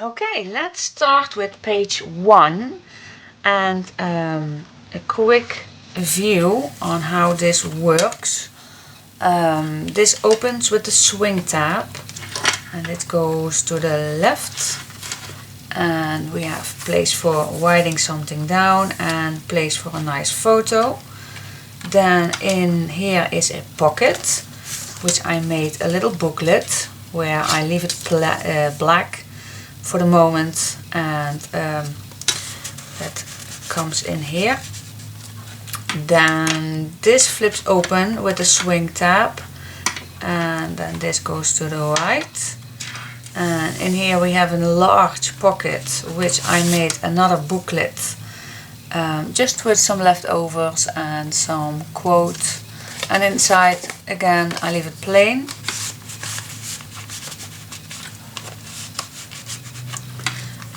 Okay, let's start with page 1 and a quick view on how this works. This opens with the swing tab and it goes to the left, and we have place for writing something down and place for a nice photo. Then in here is a pocket, which I made a little booklet where I leave it black for the moment, and that comes in here. Then this flips open with the swing tab, and then this goes to the right. And in here we have a large pocket, which I made another booklet just with some leftovers and some quote. And inside again I leave it plain.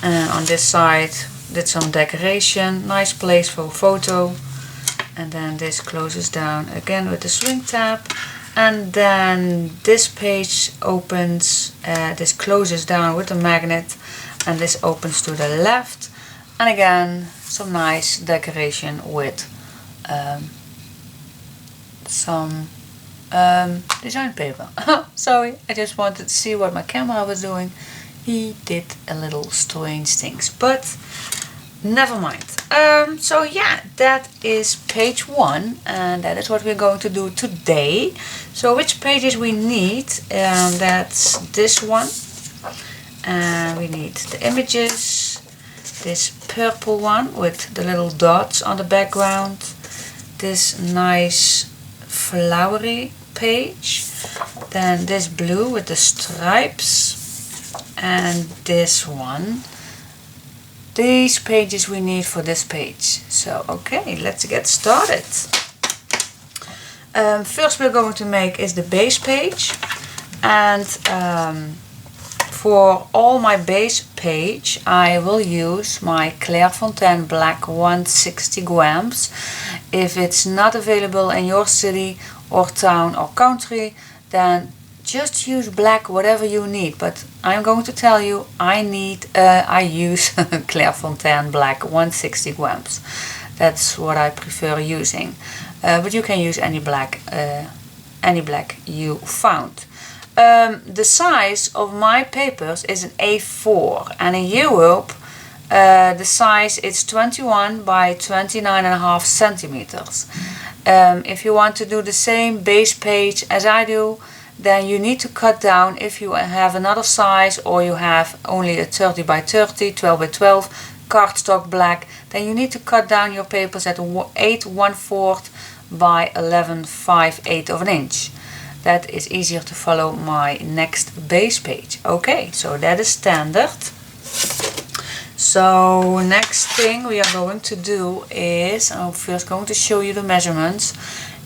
And on this side did some decoration, nice place for a photo. And then this closes down again with the swing tab. And then this page opens, this closes down with the magnet, and this opens to the left. And again some nice decoration with some design paper. Sorry, I just wanted to see what my camera was doing. He did a little strange things, but never mind. So yeah, that is page 1, and that is what we're going to do today. So which pages we need? That's this one, and we need the images, this purple one with the little dots on the background, this nice flowery page, then this blue with the stripes, and this one. These pages we need for this page. So okay, let's get started. First we're going to make is the base page, and for all my base page I will use my Clairefontaine black 160 grams. If it's not available in your city or town or country, then just use black, whatever you need. But I'm going to tell you, I use Clairefontaine black 160 grams. That's what I prefer using. But you can use any black you found. The size of my papers is an A4, and in Europe the size is 21 by 29.5 centimeters. If you want to do the same base page as I do, then you need to cut down. If you have another size, or you have only a 30 by 30, 12 by 12 cardstock black, then you need to cut down your papers at 8 1/4 by 11 5/8 of an inch. That is easier to follow my next base page. Okay, so that is standard. So next thing we are going to do is, I'm first going to show you the measurements,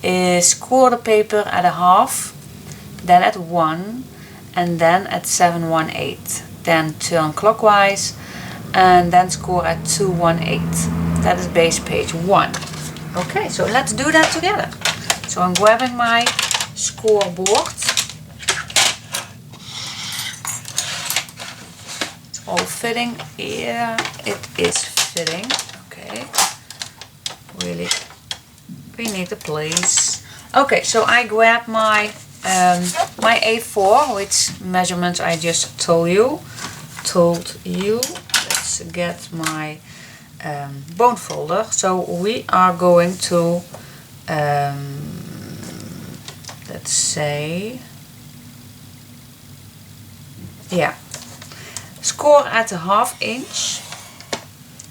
is score the paper at 1/2, then at 1, and then at 7 1/8. Then turn clockwise and then score at 2 1/8. That is base page 1. Okay, so let's do that together. So I'm grabbing my scoreboard. It's all fitting. Yeah, it is fitting. Okay, really, we need a place. Okay, so I grab my my A4, which measurements I just told you. Let's get my bone folder. So we are going to let's say, yeah, score at a 1/2 inch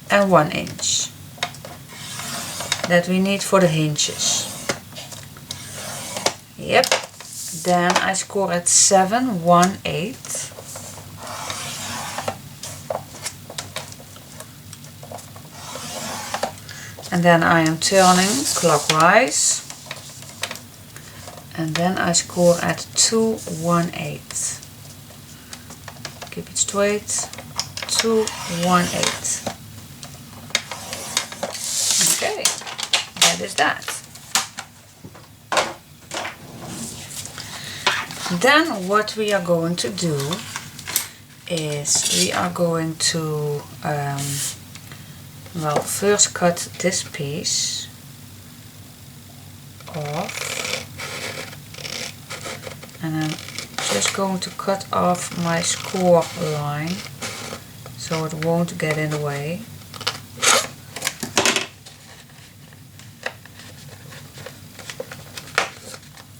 and 1 inch that we need for the hinges. Yep. Then I score at 7 1/8. And then I am turning clockwise. And then I score at 2 1/8. Keep it straight. 2 1/8. Okay, that is that. Then what we are going to do is we are going to well, first cut this piece off, and I'm just going to cut off my score line so it won't get in the way.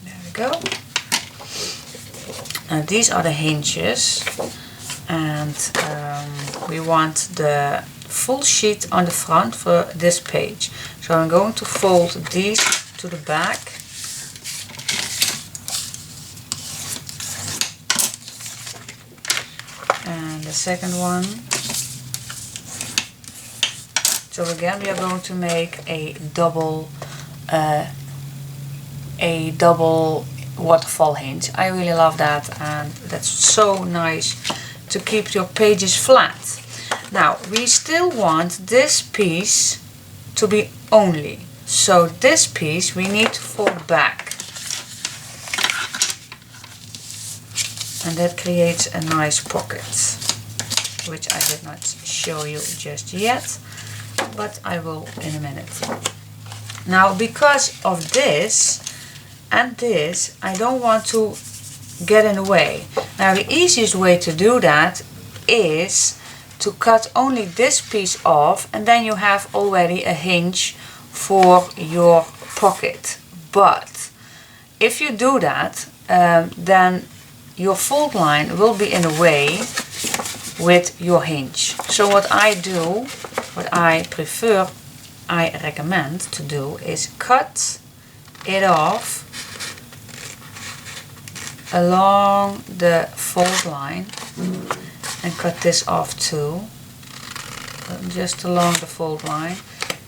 There we go. And these are the hinges, and we want the full sheet on the front for this page. So I'm going to fold these to the back. And the second one. So again we are going to make a double waterfall hinge. I really love that, and that's so nice to keep your pages flat. Now we still want this piece to be only, so this piece we need to fold back, and that creates a nice pocket, which I did not show you just yet, but I will in a minute. Now because of this and this, I don't want to get in the way. Now the easiest way to do that is to cut only this piece off, and then you have already a hinge for your pocket. But if you do that, then your fold line will be in the way with your hinge. So what I do, what I prefer, I recommend to do is cut it off along the fold line, and cut this off too, just along the fold line.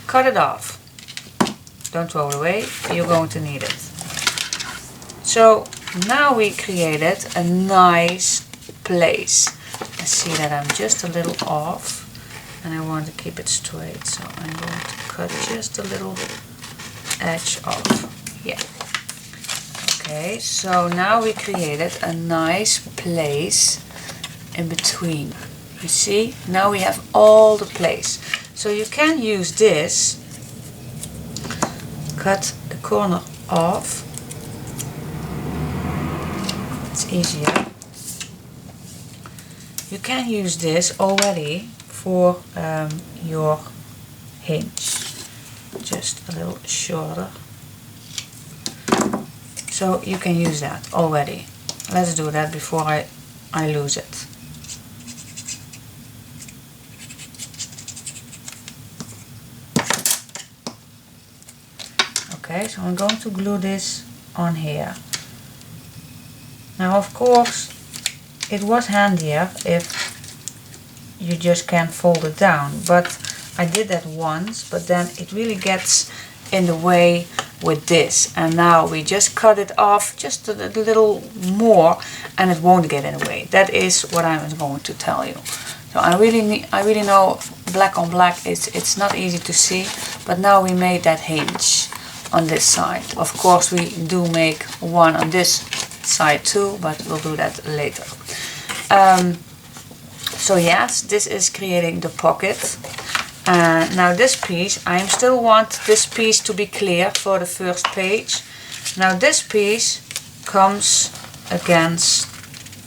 Cut it off, don't throw it away, you're going to need it. So now we created a nice place. I see that I'm just a little off, and I want to keep it straight, so I'm going to cut just a little edge off. Yeah. Okay, so now we created a nice place in between. You see, now we have all the place. So you can use this, cut the corner off, it's easier. You can use this already for your hinge, just a little shorter. So you can use that already. Let's do that before I lose it. Okay, so I'm going to glue this on here. Now of course it was handier if you just can fold it down, but I did that once, but then it really gets in the way with this, and now we just cut it off just a little more and it won't get in the way. That is what I was going to tell you. So I really know black on black it's not easy to see, but now we made that hinge on this side. Of course we do make one on this side too, but we'll do that later. So yes, this is creating the pocket. Now this piece, I still want this piece to be clear for the first page. Now this piece comes against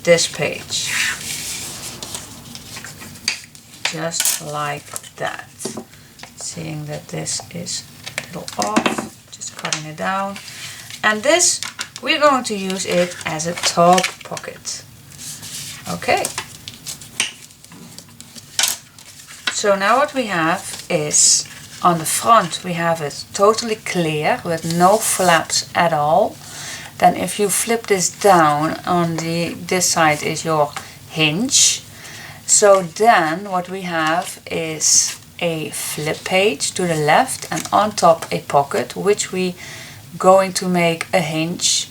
this page, just like that. Seeing that this is a little off, just cutting it down. And this, we're going to use it as a top pocket. Okay. So now what we have is, on the front we have it totally clear with no flaps at all. Then if you flip this down, on this side is your hinge. So then what we have is a flip page to the left, and on top a pocket, which we going to make a hinge,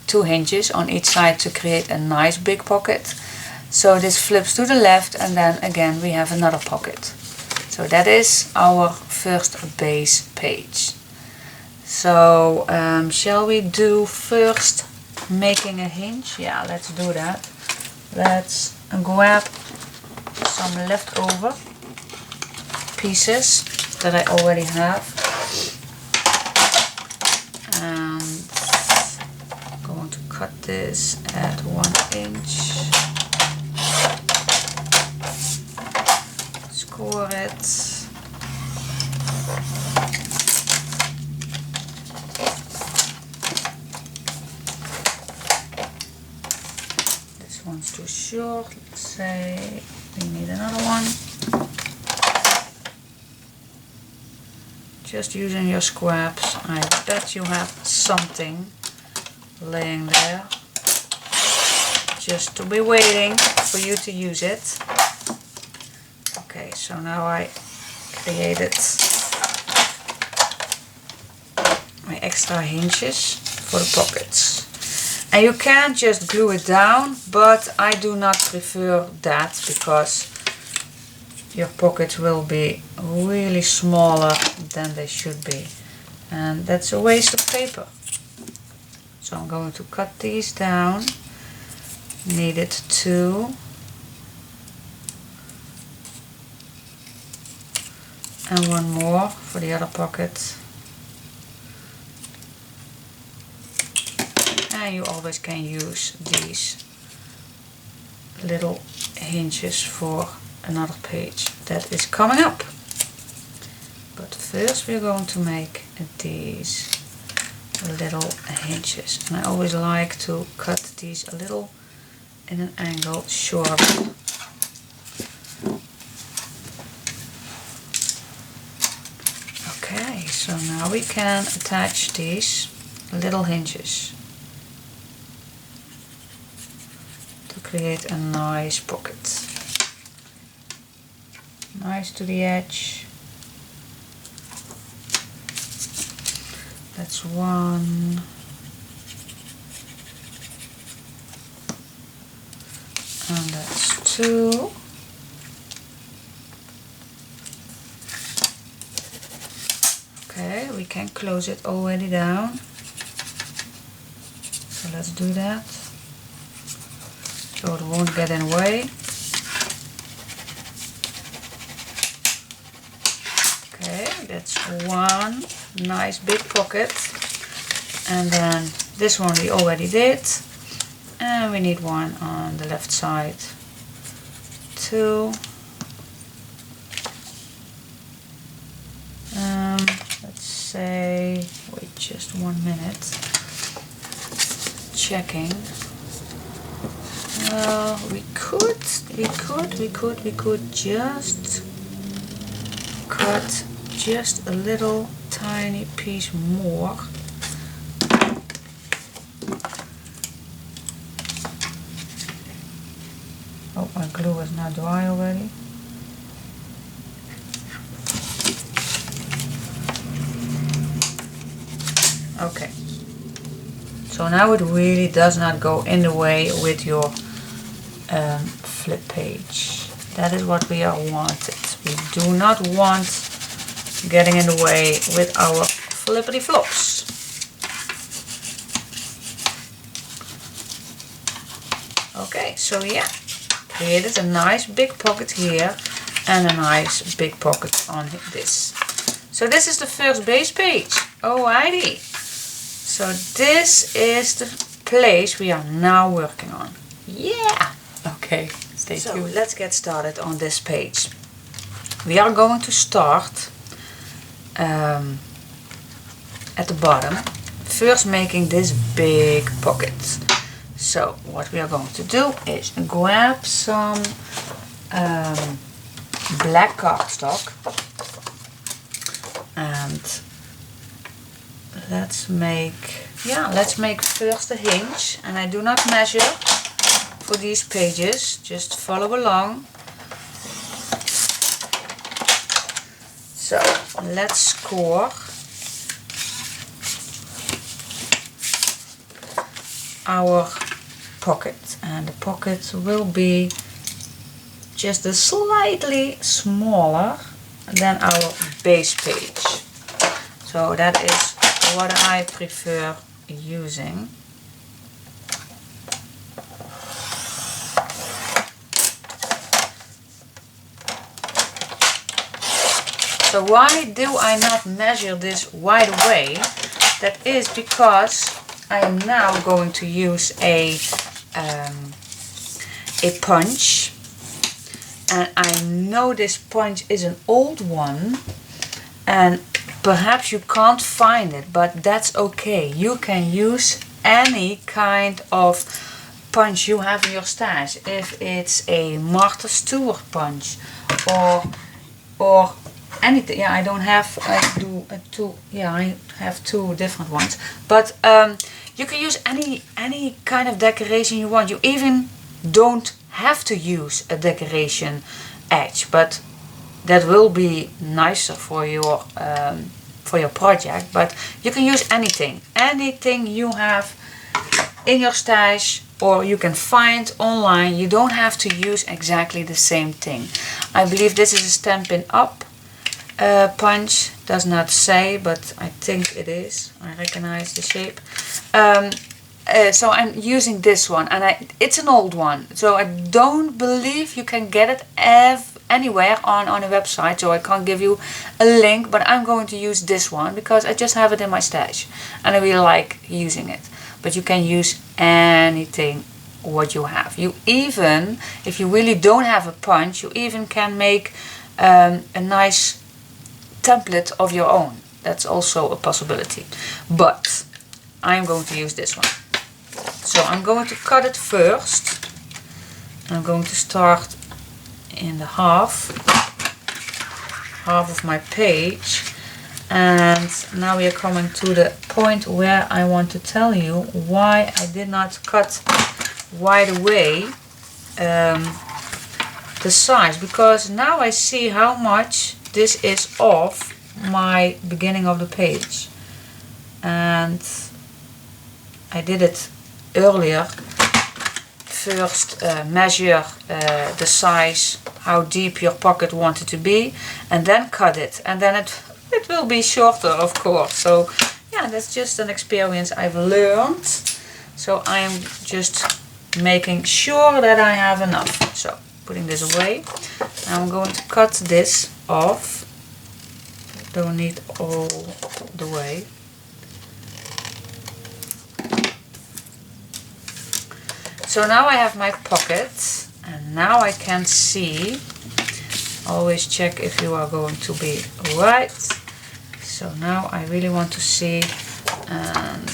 2 hinges on each side to create a nice big pocket. So this flips to the left, and then again we have another pocket. So that is our first base page. So shall we do first making a hinge? Yeah, let's do that. Let's grab some leftover pieces that I already have, and I'm going to cut this at 1 inch, score it, this one's too short, let's say we need another one. Just using your scraps. I bet you have something laying there just to be waiting for you to use it. Okay, so now I created my extra hinges for the pockets. And you can just glue it down, but I do not prefer that because your pockets will be really smaller than they should be, and that's a waste of paper. So I'm going to cut these down. Needed 2, and 1 more for the other pocket. And you always can use these little hinges for another page that is coming up. But first we're going to make these little hinges, and I always like to cut these a little in an angle short. Okay, so now we can attach these little hinges to create a nice pocket. Nice to the edge. That's 1. And that's 2. Okay, we can close it already down. So let's do that. So it won't get in the way. Okay, that's 1 nice big pocket, and then this one we already did, and we need 1 on the left side. 2. Let's say, wait just 1 minute, checking. We could just cut just a little tiny piece more. Oh, my glue is now dry already. Okay, so now it really does not go in the way with your flip page. That is what we are wanted. We do not want getting in the way with our flippity flops. Okay, so yeah, created a nice big pocket here and a nice big pocket on this. So this is the first base page. Alrighty. So this is the place we are now working on. Yeah. Okay, stay tuned. So let's get started on this page. We are going to start at the bottom, first making this big pocket. So what we are going to do is grab some black cardstock, and let's make first a hinge. And I do not measure for these pages, just follow along. So let's score our pocket, and the pocket will be just a slightly smaller than our base page. So that is what I prefer using. So why do I not measure this right away? That is because I am now going to use a punch, and I know this punch is an old one and perhaps you can't find it, but that's okay. You can use any kind of punch you have in your stash. If it's a Martha Stewart punch or anything. Yeah, I don't have, I do two, yeah, I have two different ones, but you can use any kind of decoration you want. You even don't have to use a decoration edge, but that will be nicer for your project. But you can use anything you have in your stash, or you can find online. You don't have to use exactly the same thing. I believe this is a Stampin' Up punch. Does not say, but I think it is. I recognize the shape. So I'm using this one, and it's an old one, so I don't believe you can get it anywhere on a website, so I can't give you a link, but I'm going to use this one because I just have it in my stash and I really like using it. But you can use anything what you have. You even, if you really don't have a punch, you even can make a nice template of your own. That's also a possibility, but I'm going to use this one. So I'm going to cut it first. I'm going to start in the half of my page, and now we are coming to the point where I want to tell you why I did not cut right away the size, because now I see how much this is off my beginning of the page, and I did it earlier. First measure the size, how deep your pocket wanted to be, and then cut it, and then it will be shorter, of course. So yeah, that's just an experience I've learned, so I'm just making sure that I have enough. So putting this away, I'm going to cut this off. Don't need all the way. So now I have my pocket, and now I can see. Always check if you are going to be right. So now I really want to see, and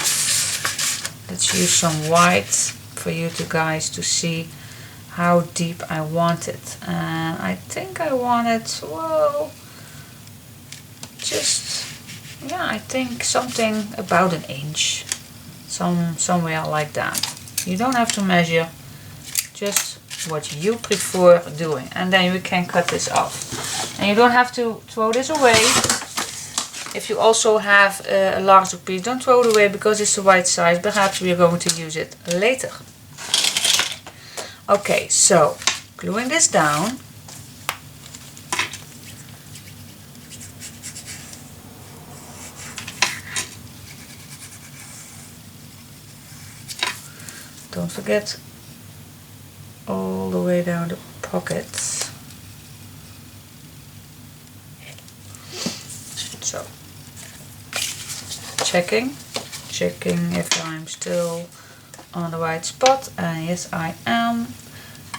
let's use some white for you guys to see how deep I want it. And I think I want it, well, just, yeah, I think something about an inch, somewhere like that. You don't have to measure, just what you prefer doing, and then you can cut this off. And you don't have to throw this away. If you also have a larger piece, don't throw it away because it's the right size. Perhaps we are going to use it later. Okay, so gluing this down. Don't forget all the way down the pockets. So checking if I'm still on the right spot, and yes I am.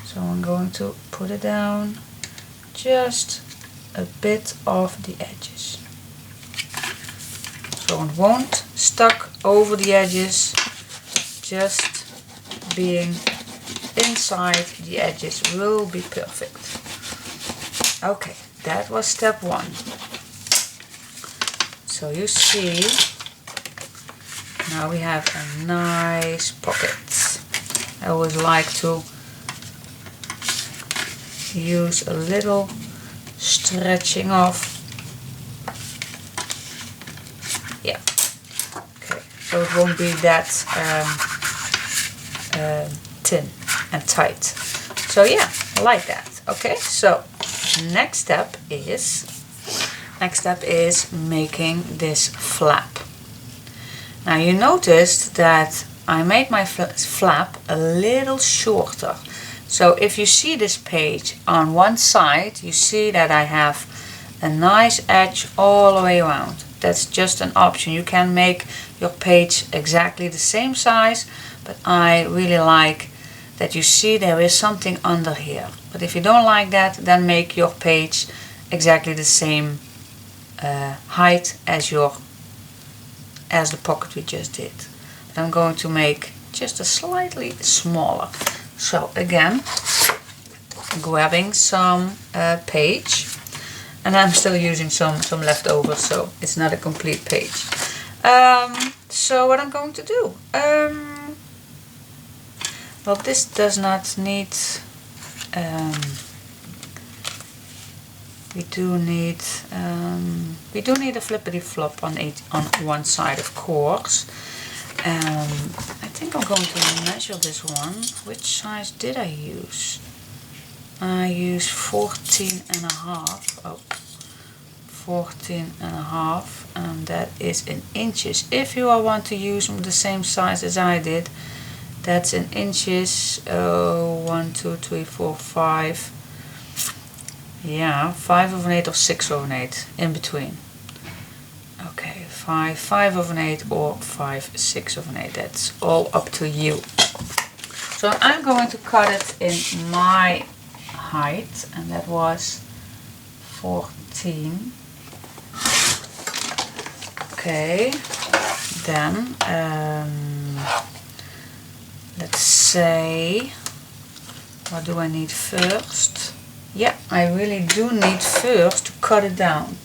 So I'm going to put it down just a bit off the edges, so it won't stuck over the edges, just being inside the edges will be perfect. Okay, that was step one. So you see, now we have a nice pocket. I always like to use a little stretching off. Yeah, okay, so it won't be that thin and tight. So yeah, I like that. Okay, so next step is making this flap. Now you noticed that I made my flap a little shorter. So if you see this page on one side, you see that I have a nice edge all the way around. That's just an option. You can make your page exactly the same size, but I really like that you see there is something under here. But if you don't like that, then make your page exactly the same height as the pocket we just did. But I'm going to make just a slightly smaller. So again, grabbing some page, and I'm still using some leftovers, so it's not a complete page. So what I'm going to do, well, this does not need, we do need a flippity flop on one side, of course. I think I'm going to measure this one. Which size did I use? I used 14.5. Oh, 14.5, and that is in inches. If you want to use the same size as I did, that's in inches. 1, 2, 3, 4, 5. Yeah, 5/8 or 6/8 in between. Okay, 5/8 or 5/6. That's all up to you. So I'm going to cut it in my height, and that was 14. Okay, then let's say, what do I need first? Yeah, I really do need first to cut it down.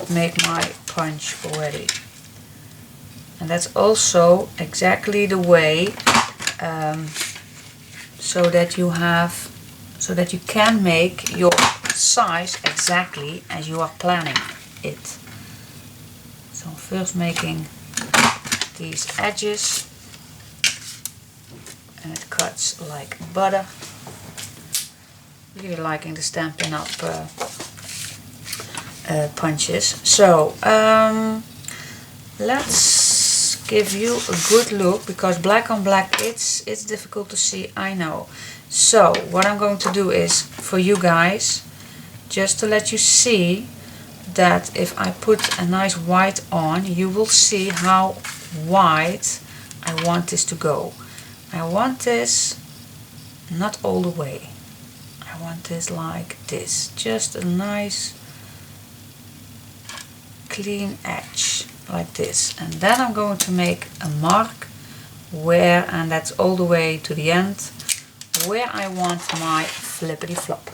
Make my punch ready. And that's also exactly the way so that you can make your size exactly as you are planning it. So first making these edges, and it cuts like butter. Really liking the Stampin' Up punches. So let's give you a good look, because black on black it's difficult to see, I know. So what I'm going to do is, for you guys, just to let you see that if I put a nice white on, you will see how wide I want this to go. I want this not all the way. I want this like this, just a nice clean edge like this. And then I'm going to make a mark where, and that's all the way to the end, where I want my flippity flop.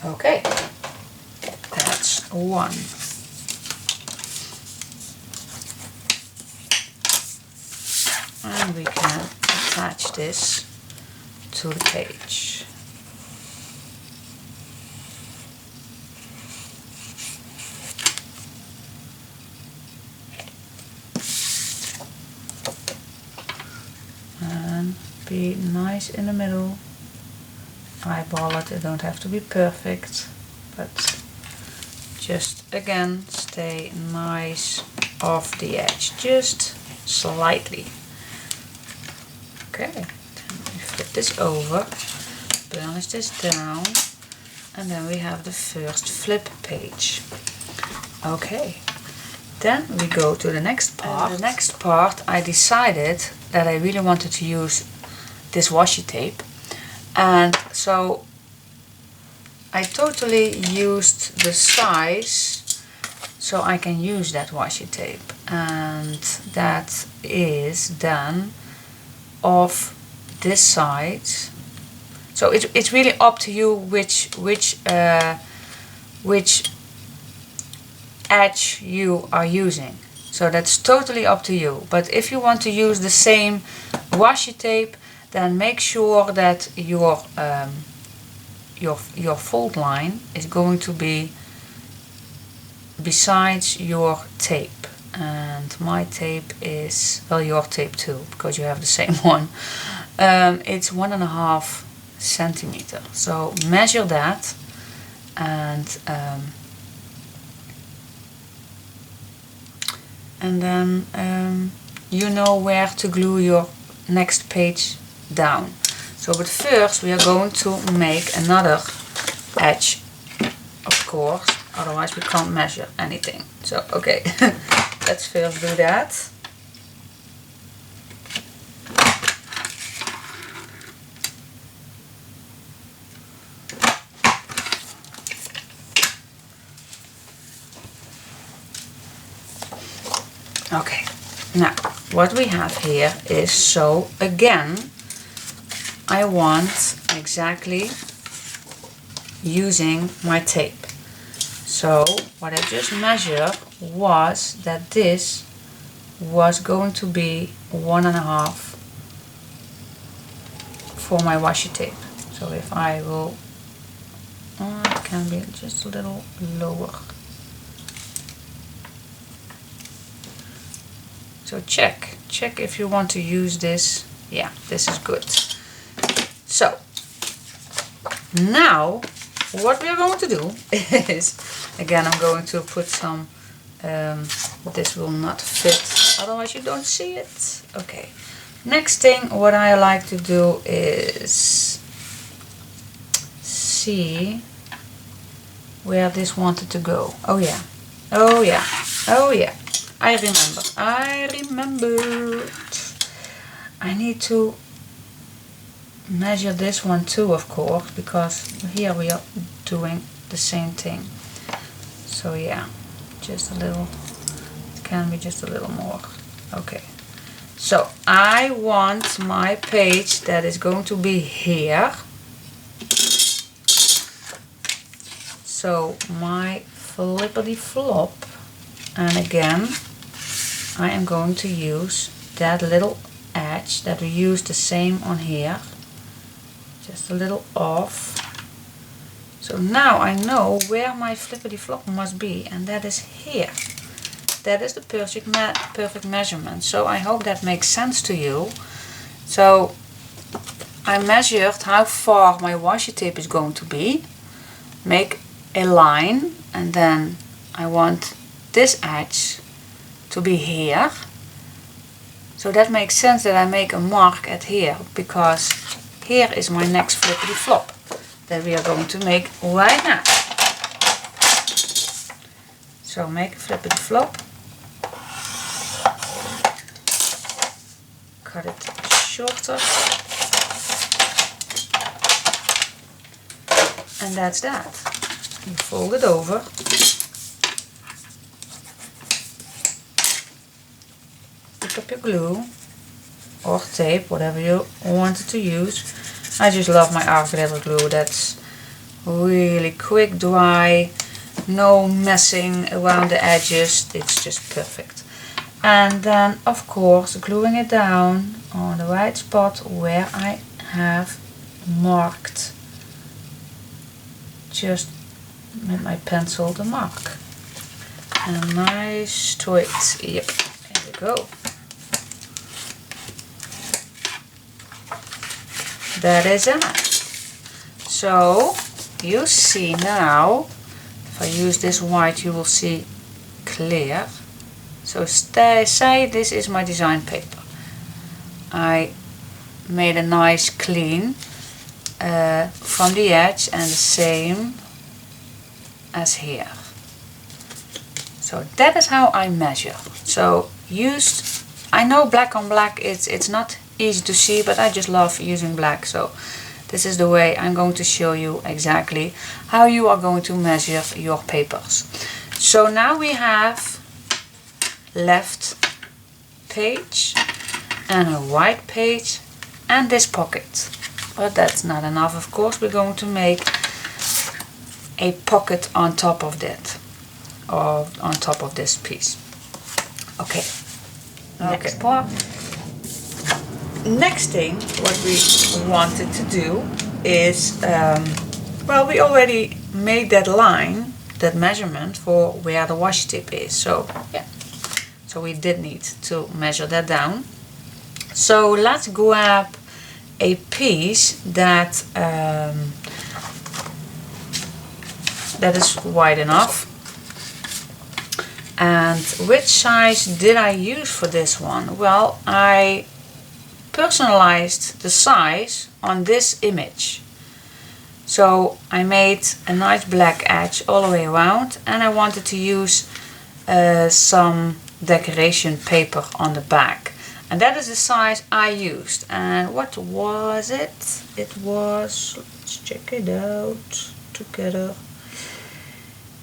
Okay, that's one. And we can attach this to the page. And be nice in the middle. Eyeball it, it don't have to be perfect, but just again stay nice off the edge, just slightly. Okay, then we flip this over, burnish this down, and then we have the first flip page. Okay, then we go to the next part. The next part I decided that I really wanted to use this washi tape. And so I totally used the size so I can use that washi tape, and that is then of this side. So it's really up to you which edge you are using. So that's totally up to you. But if you want to use the same washi tape, then make sure that your fold line is going to be besides your tape. And my tape is, well, your tape too, because you have the same one. It's 1.5 centimeter. So measure that and then you know where to glue your next page down. So but first we are going to make another edge, of course, otherwise we can't measure anything. So okay, let's first do that. Okay, now what we have here is, so again I want exactly using my tape. So what I just measured was that this was going to be 1.5 for my washi tape. So if I will, it can be just a little lower. So check if you want to use this. Yeah, this is good. So now what we are going to do is, again I'm going to put some, this will not fit, otherwise you don't see it. Okay, next thing what I like to do is see where this wanted to go. Oh yeah, oh yeah, oh yeah, I remembered. I need to measure this one too, of course, because here we are doing the same thing. So yeah, just a little, can be just a little more. Okay, so I want my page that is going to be here. So my flippity flop, and again I am going to use that little edge that we used the same on here, just a little off. So now I know where my flippity flop must be, and that is here. That is the perfect measurement. So I hope that makes sense to you. So I measured how far my washi tape is going to be, make a line, and then I want this edge to be here. So that makes sense that I make a mark at here, because here is my next flippity flop that we are going to make right now. So make a flippity flop, cut it shorter, and that's that. You fold it over, pick up your glue or tape, whatever you wanted to use. I just love my glitter glue. That's really quick dry, no messing around the edges. It's just perfect. And then of course gluing it down on the right spot where I have marked, just with my pencil the mark. And nice straight. Yep, there we go. That is it. So you see now, if I use this white you will see clear. So say this is my design paper. I made a nice clean from the edge, and the same as here. So that is how I measure. So I know black on black it's not easy to see, but I just love using black. So this is the way I'm going to show you exactly how you are going to measure your papers. So now we have left page and a right page and this pocket. But that's not enough, of course. We're going to make a pocket on top of that, or on top of this piece. Okay. Next part. Next thing what we wanted to do is, well, we already made that line, that measurement for where the washi tape is. So yeah, so we did need to measure that down. So let's grab a piece that that is wide enough. And which size did I use for this one? Well, I personalized the size on this image. So I made a nice black edge all the way around, and I wanted to use some decoration paper on the back. And that is the size I used. And what was it? It was, let's check it out together.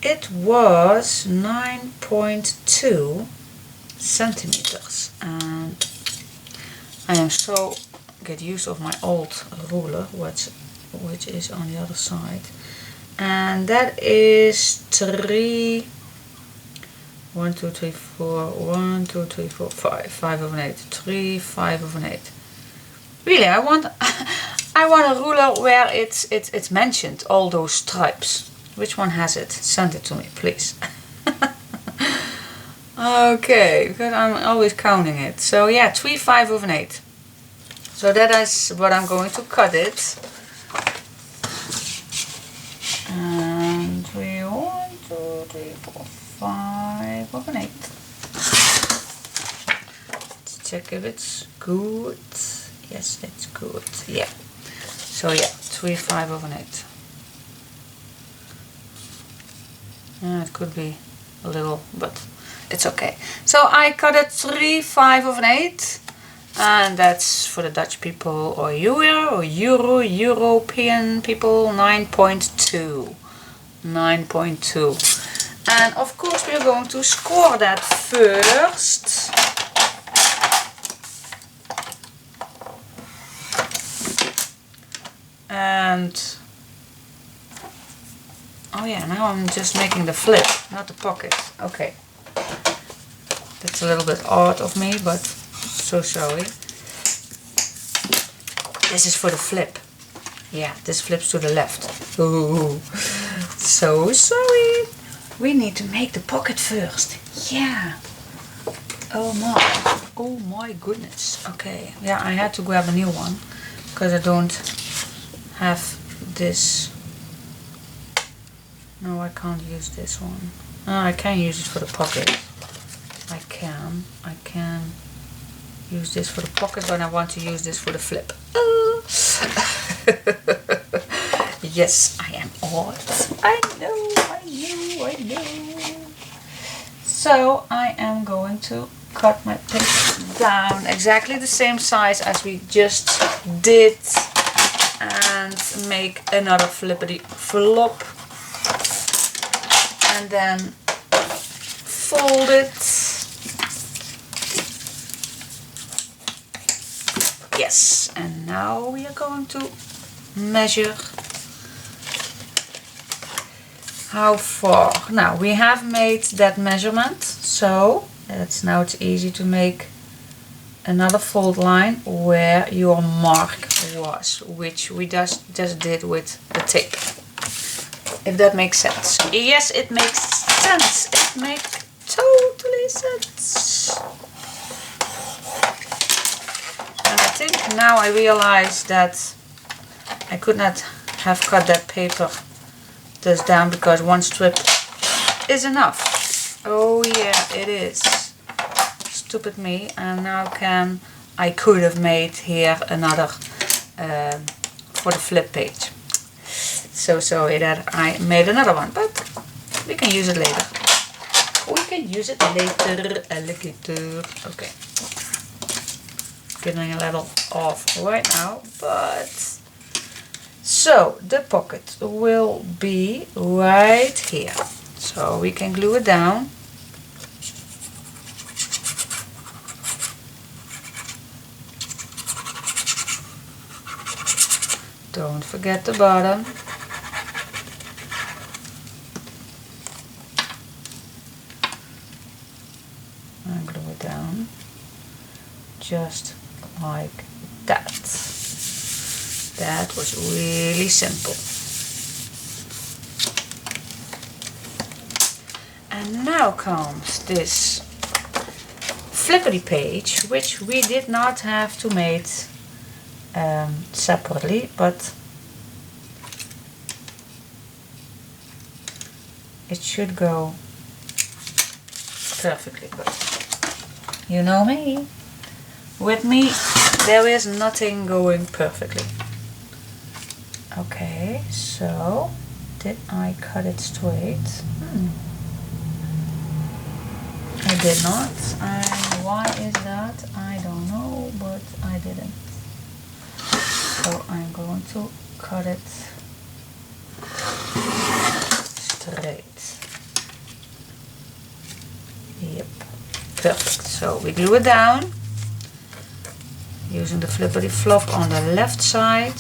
It was 9.2 centimeters. And I am so get used of my old ruler, which is on the other side. And that is 5 over 8. 3 5 over 8. Really, I want a ruler where it's mentioned all those stripes. Which one has it? Send it to me, please. Okay, because I'm always counting it. So yeah, 3 5 over 8. So that is what I'm going to cut it. And 3 1 2 3 4 5 over 8. Let's check if it's good. Yes, it's good. Yeah. So yeah, 3 5 over 8. It could be a little, but it's okay. So I cut it 3 5 over 8, and that's for the Dutch people, or European people, 9.2. 9.2. And of course we're going to score that first. And oh yeah, now I'm just making the flip, not the pocket. Okay. That's a little bit odd of me, but so sorry. This is for the flip. Yeah, this flips to the left. Ooh. So sorry. We need to make the pocket first. Yeah. Oh my goodness. Okay. Yeah, I had to grab a new one because I don't have this. No, I can't use this one. Oh, I can use it for the pocket. I can use this for the pocket, but I want to use this for the flip. Yes, I am odd. I know. So I am going to cut my paper down exactly the same size as we just did, and make another flippity flop. And then fold it. Yes, and now we are going to measure how far. Now we have made that measurement, so now it's easy to make another fold line where your mark was, which we just did with the tape. If that makes sense. Yes, it makes sense. It makes totally sense. And I think now I realize that I could not have cut that paper this down because one strip is enough. Oh yeah, it is. Stupid me. And now I could have made here another for the flip page. So sorry that I made another one, but we can use it later. We can use it later, alligator. Okay. Getting a little off right now, but so the pocket will be right here. So we can glue it down. Don't forget the bottom. And glue it down just like that. That was really simple. And now comes this flippity page, which we did not have to make separately, but it should go perfectly good. You know me. With me, there is nothing going perfectly. Okay, so did I cut it straight? I did not. And why is that? I don't know, but I didn't. So I'm going to cut it straight. Yep, perfect. So we glue it down using the flippity flop on the left side.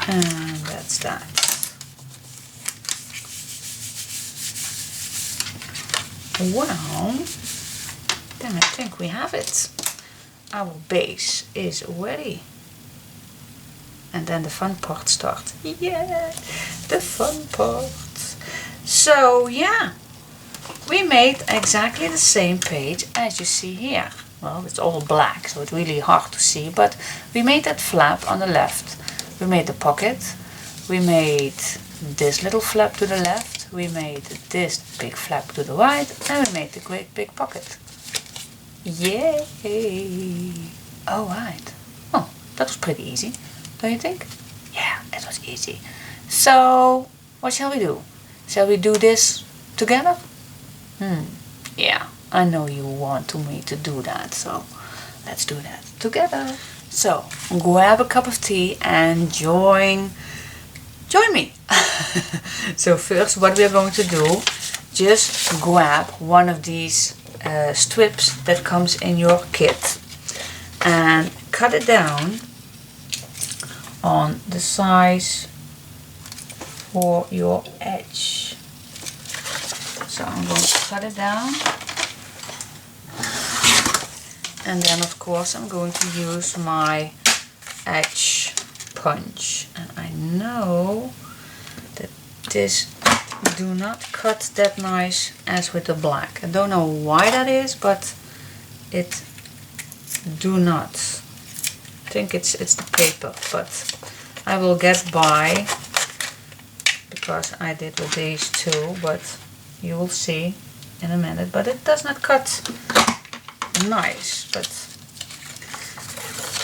And that's that. Well, then I think we have it. Our base is ready. And then the fun part starts. Yeah, the fun part. So yeah, we made exactly the same page as you see here. Well, it's all black, so it's really hard to see, but we made that flap on the left. We made the pocket, we made this little flap to the left, we made this big flap to the right, and we made the great big pocket. Yay! Alright. Oh, that was pretty easy, don't you think? Yeah, it was easy. So, what shall we do? Shall we do this together? Yeah, I know you want me to do that, so let's do that together. So, grab a cup of tea and join me. So first what we are going to do, just grab one of these strips that comes in your kit and cut it down on the size for your edge. So I'm going to cut it down. And then of course I'm going to use my edge punch. And I know that this do not cut that nice as with the black. I don't know why that is, but it do not. I think it's the paper, but I will get by because I did with these two, but you will see in a minute. But it does not cut nice, but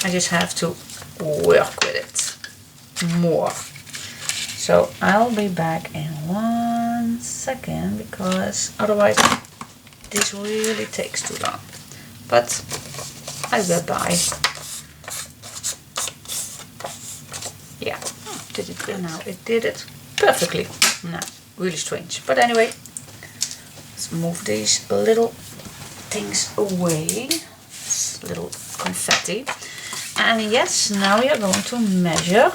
I just have to work with it more. So I'll be back in 1 second because otherwise this really takes too long. But I'll get by. Yeah, did it go now? It did it perfectly. No, really strange. But anyway, let's move these little things away. This little confetti. And yes, now we are going to measure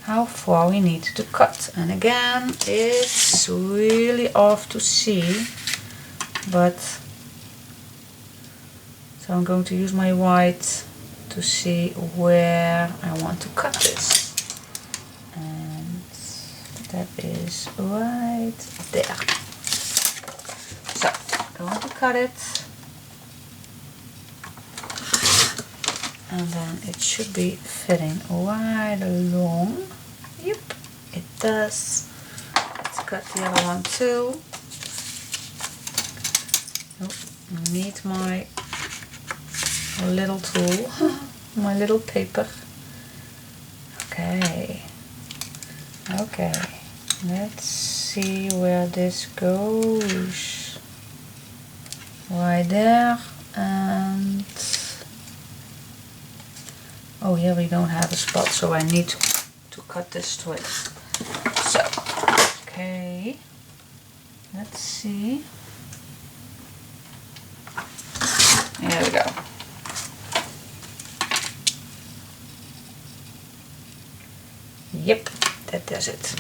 how far we need to cut. And again, it's really off to see, but so I'm going to use my white to see where I want to cut this. And that is right there. So I want to cut it. And then it should be fitting right along. Yep, it does. Let's cut the other one too. Oh, need my little tool, my little paper. Okay. Okay. Let's see where this goes. Right there. And oh, here we don't have a spot, so I need to cut this straight. So, okay, let's see. Here we go. Yep, that does it.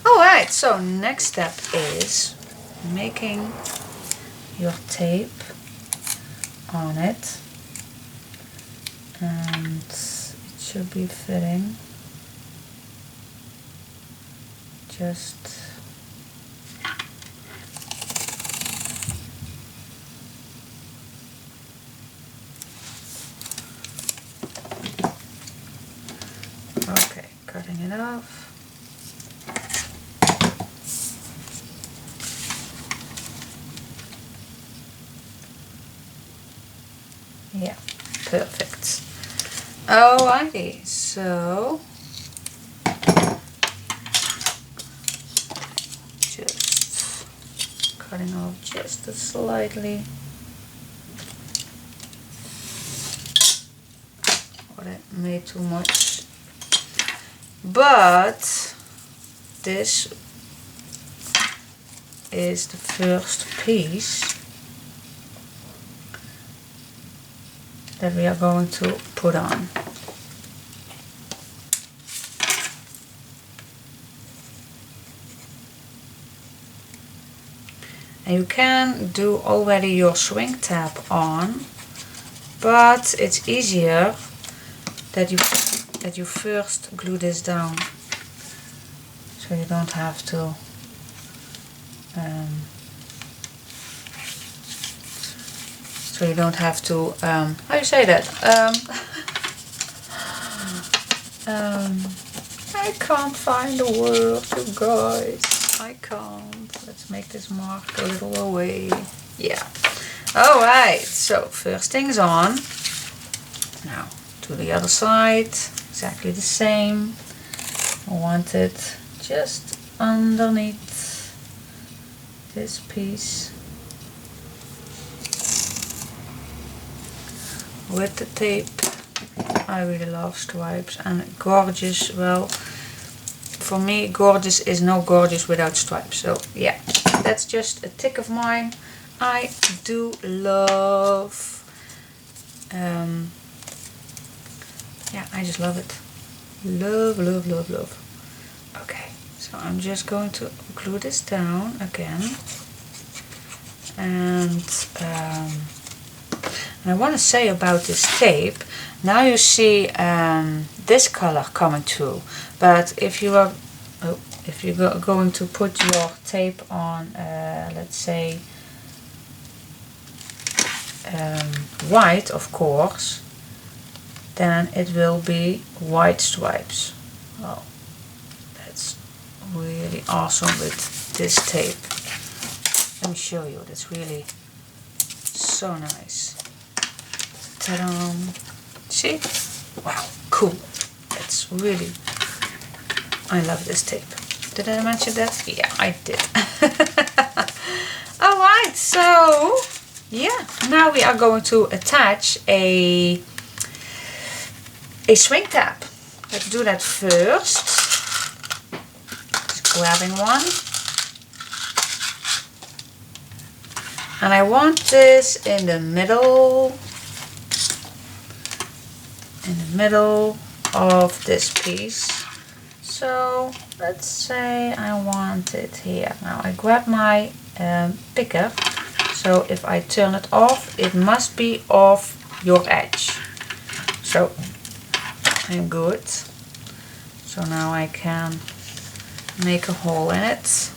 Alright, so next step is making your tape on it. And it should be fitting just it off. Yeah, perfect. Alrighty, so just cutting off just slightly. Or that made too much. But this is the first piece that we are going to put on. And you can do already your swing tab on, but it's easier that you first glue this down, so you don't have to how you say that? I can't find the word, you guys. I can't. Let's make this mark a little away. Yeah. Alright, so first thing's on. Now to the other side, exactly the same. I want it just underneath this piece with the tape. I really love stripes, and gorgeous, well, for me gorgeous is no gorgeous without stripes. So yeah, that's just a tick of mine. I do love, yeah, I just love it. Love, love, love, love. Okay, so I'm just going to glue this down again. And I want to say about this tape, now you see this color coming through, but if you are going to put your tape on, let's say white, of course, then it will be white stripes. Well, that's really awesome with this tape. Let me show you. That's really so nice. Ta-da! See? Wow, cool. That's really, I love this tape. Did I mention that? Yeah, I did. Alright, so yeah, now we are going to attach a swing tab. Let's do that first. Just grabbing one. And I want this in the middle of this piece. So let's say I want it here. Now I grab my picker. So if I turn it off, it must be off your edge. So I'm good. So now I can make a hole in it.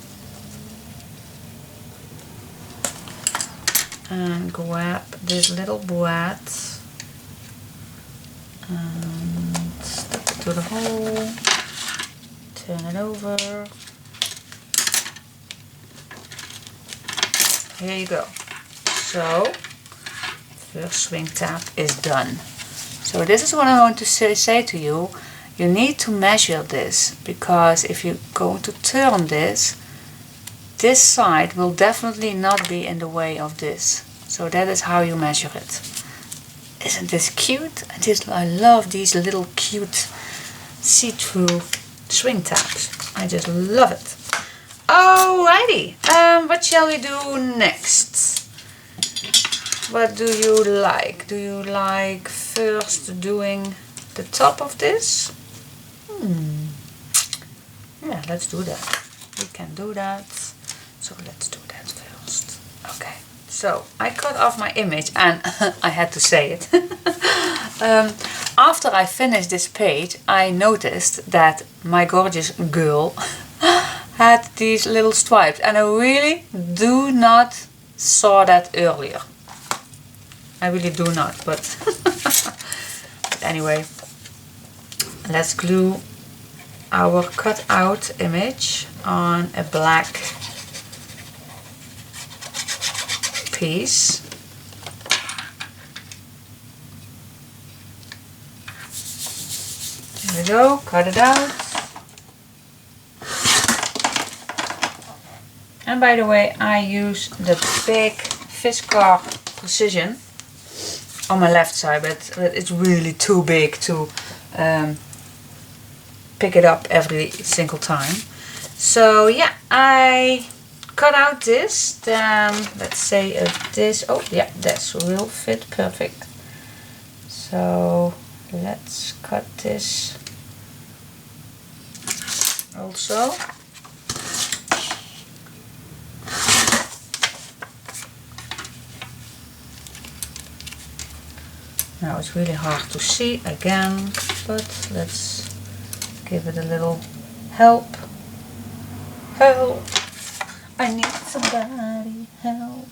And grab this little brad and stuff it to the hole, turn it over. Here you go. So first swing tab is done. So this is what I want to say to you. You need to measure this, because if you're going to turn this side will definitely not be in the way of this. So that is how you measure it. Isn't this cute? I love these little cute see-through swing tabs. I just love it. Alrighty, what shall we do next? What do you like? Do you like first doing the top of this? Yeah, let's do that. We can do that. So let's do that first. Okay, so I cut off my image, and I had to say it. After I finished this page, I noticed that my gorgeous girl had these little stripes, and I really do not saw that earlier. I really do not, but, but anyway, let's glue our cut-out image on a black piece. There we go, cut it out. And by the way, I use the big Fiskar Precision on my left side, but it's really too big to pick it up every single time. So yeah, I cut out this, then let's say if this, oh yeah, this will fit perfect. So let's cut this also. Now it's really hard to see again, but let's give it a little help. Help! I need somebody help.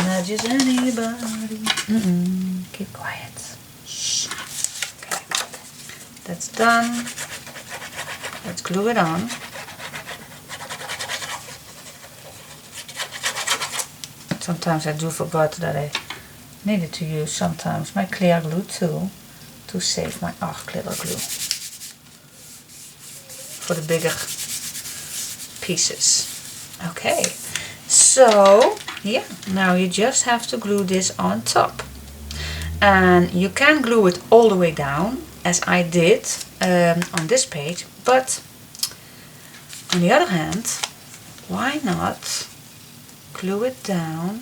Not just anybody. Keep quiet. Shh. Okay. That's done. Let's glue it on. Sometimes I do forget that I needed to use sometimes my clear glue too, to save my art glitter glue for the bigger pieces. Okay, so yeah, now you just have to glue this on top, and you can glue it all the way down as I did on this page, but on the other hand, why not glue it down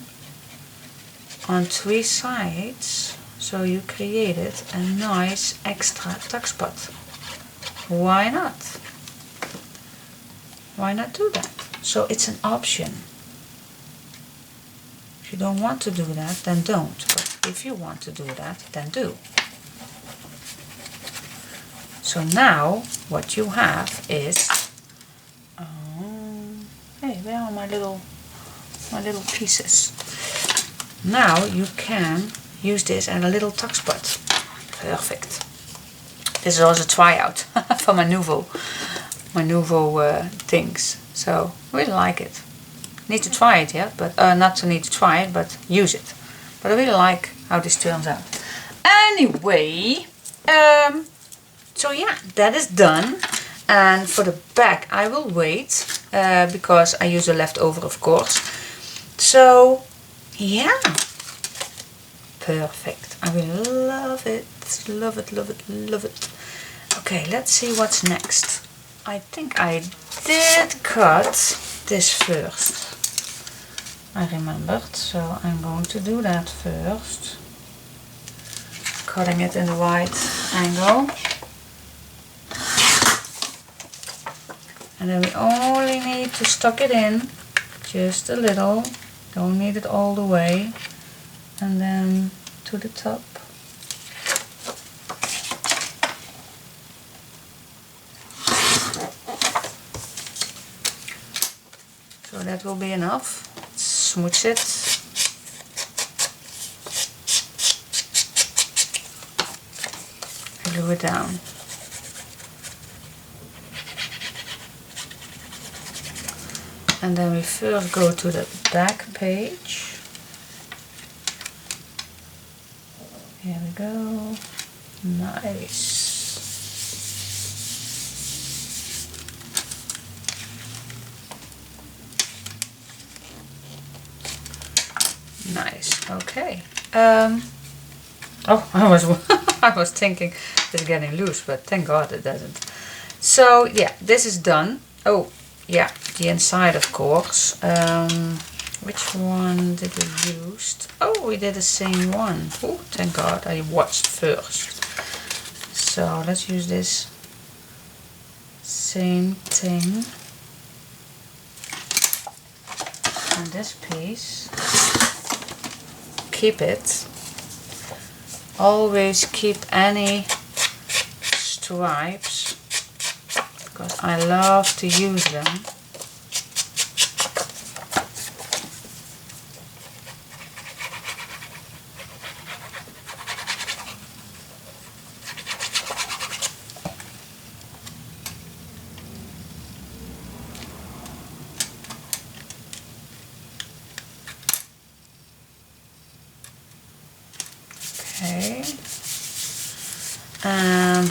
on 3 sides, so you created a nice extra tuck spot. Why not? Why not do that? So it's an option. If you don't want to do that, then don't. But if you want to do that, then do. So now what you have is, hey, where are my little pieces? Now you can use this as a little tuck spot. Perfect. This is also a tryout for my Nouveau things. So really like it. Need to try it yet, but not to need to try it, but use it. But I really like how this turns out. Anyway, so yeah, that is done. And for the back, I will wait because I use a leftover, of course. So yeah, perfect. I will love it, love it, love it, love it. Okay, let's see what's next. I think I did cut this first. I remembered, so I'm going to do that first. Cutting it in the right angle. And then we only need to stuck it in just a little. Don't need it all the way. And then to the top. So that will be enough. Smooch it. Glue it down. And then we first go to the back page. Here we go. Nice. Nice. Okay. Oh, I was thinking it's getting loose, but thank God it doesn't. So yeah, this is done. Oh yeah, the inside, of course. Which one did we use? Oh, we did the same one. Oh, thank God I watched first. So let's use this same thing on this piece. Keep it. Always keep any stripes, because I love to use them.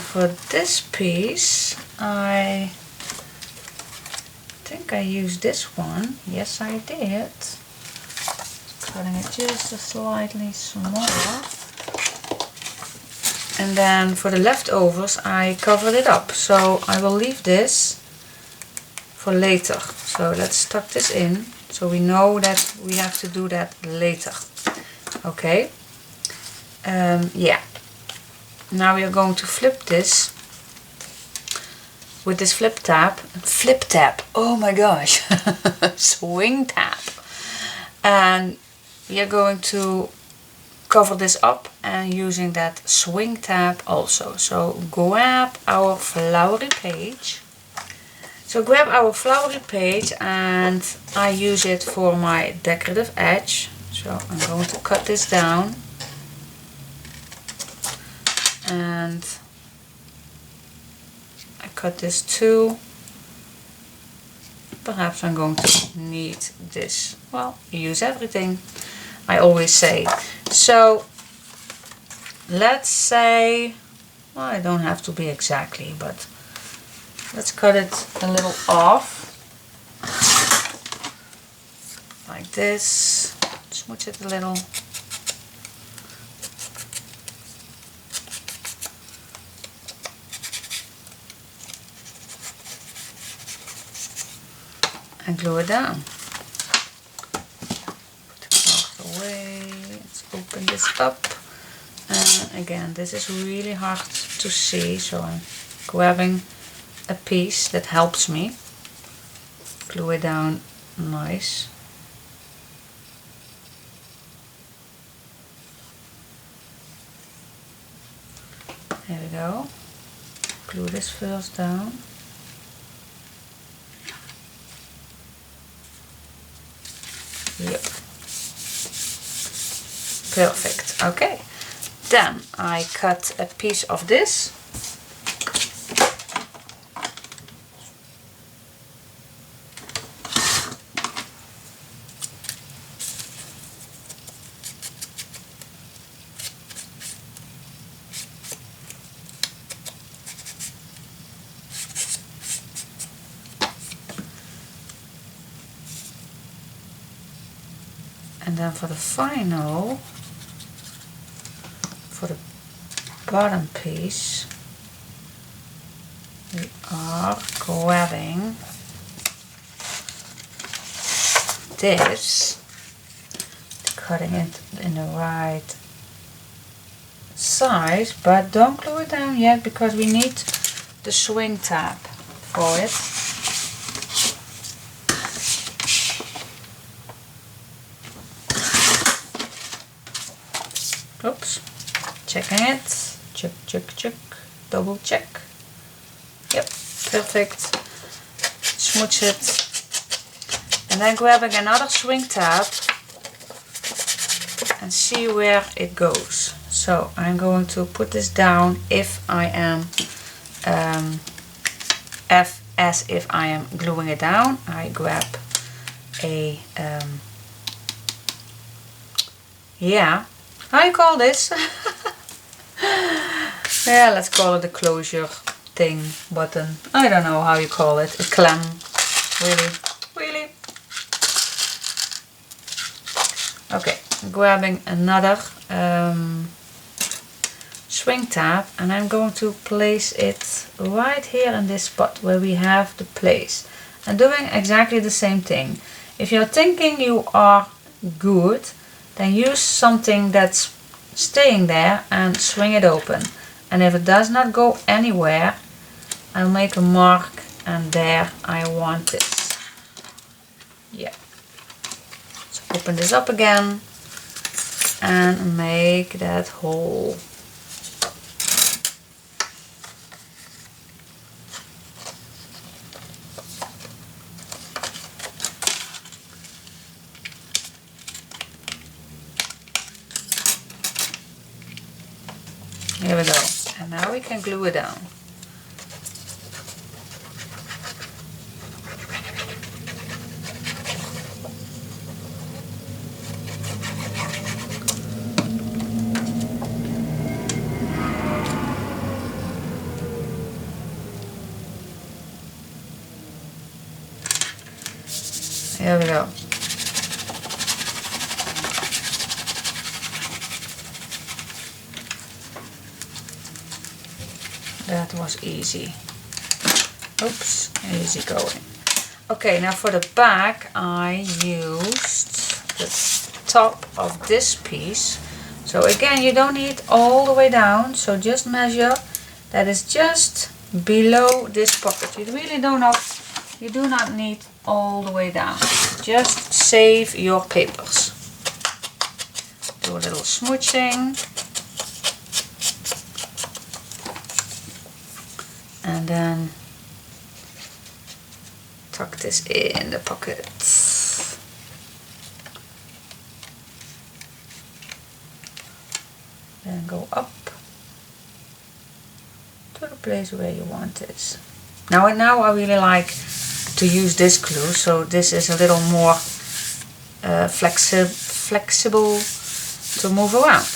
for this piece, I think I used this one. Yes, I did. Cutting it just slightly smaller. And then for the leftovers, I covered it up. So I will leave this for later. So let's tuck this in so we know that we have to do that later. Okay. Yeah. Now we are going to flip this with this flip tab, oh my gosh, swing tab, and we are going to cover this up and using that swing tab also. So grab our flowery page. And I use it for my decorative edge. So I'm going to cut this down. And I cut this too. Perhaps I'm going to need this. Well, you use everything, I always say. So let's say, well, I don't have to be exactly, but let's cut it a little off. Like this. Smooch it a little. And glue it down. Put the cloth away. Let's open this up. And again, this is really hard to see, so I'm grabbing a piece that helps me. Glue it down nice. There we go. Glue this first down. Yep. Perfect. Okay. Then I cut a piece of this. And then for the bottom piece, we are grabbing this, cutting it in the right size, but don't glue it down yet because we need the swing tab for it. Oops, checking it, check, double check. Yep, perfect. Smooch it. And then grabbing another swing tab and see where it goes. So I'm going to put this down if I am, as if I am gluing it down. I grab a, yeah. How you call this? Yeah, let's call it a closure thing, button. I don't know how you call it. A clam. Really. Okay, grabbing another swing tab and I'm going to place it right here in this spot where we have the place. And doing exactly the same thing. If you're thinking you are good, then use something that's staying there and swing it open. And if it does not go anywhere, I'll make a mark and there I want this. Yeah. So open this up again and make that hole. Here we go. And now we can glue it down. Here we go. That was easy. Oops, easy going. Okay, now for the back I used the top of this piece. So again, you don't need all the way down, so just measure that is just below this pocket. You really don't know, you do not need all the way down. Just save your papers. Do a little smooching. And then tuck this in the pocket. Then go up to the place where you want this. Now I really like to use this glue, so this is a little more flexible to move around.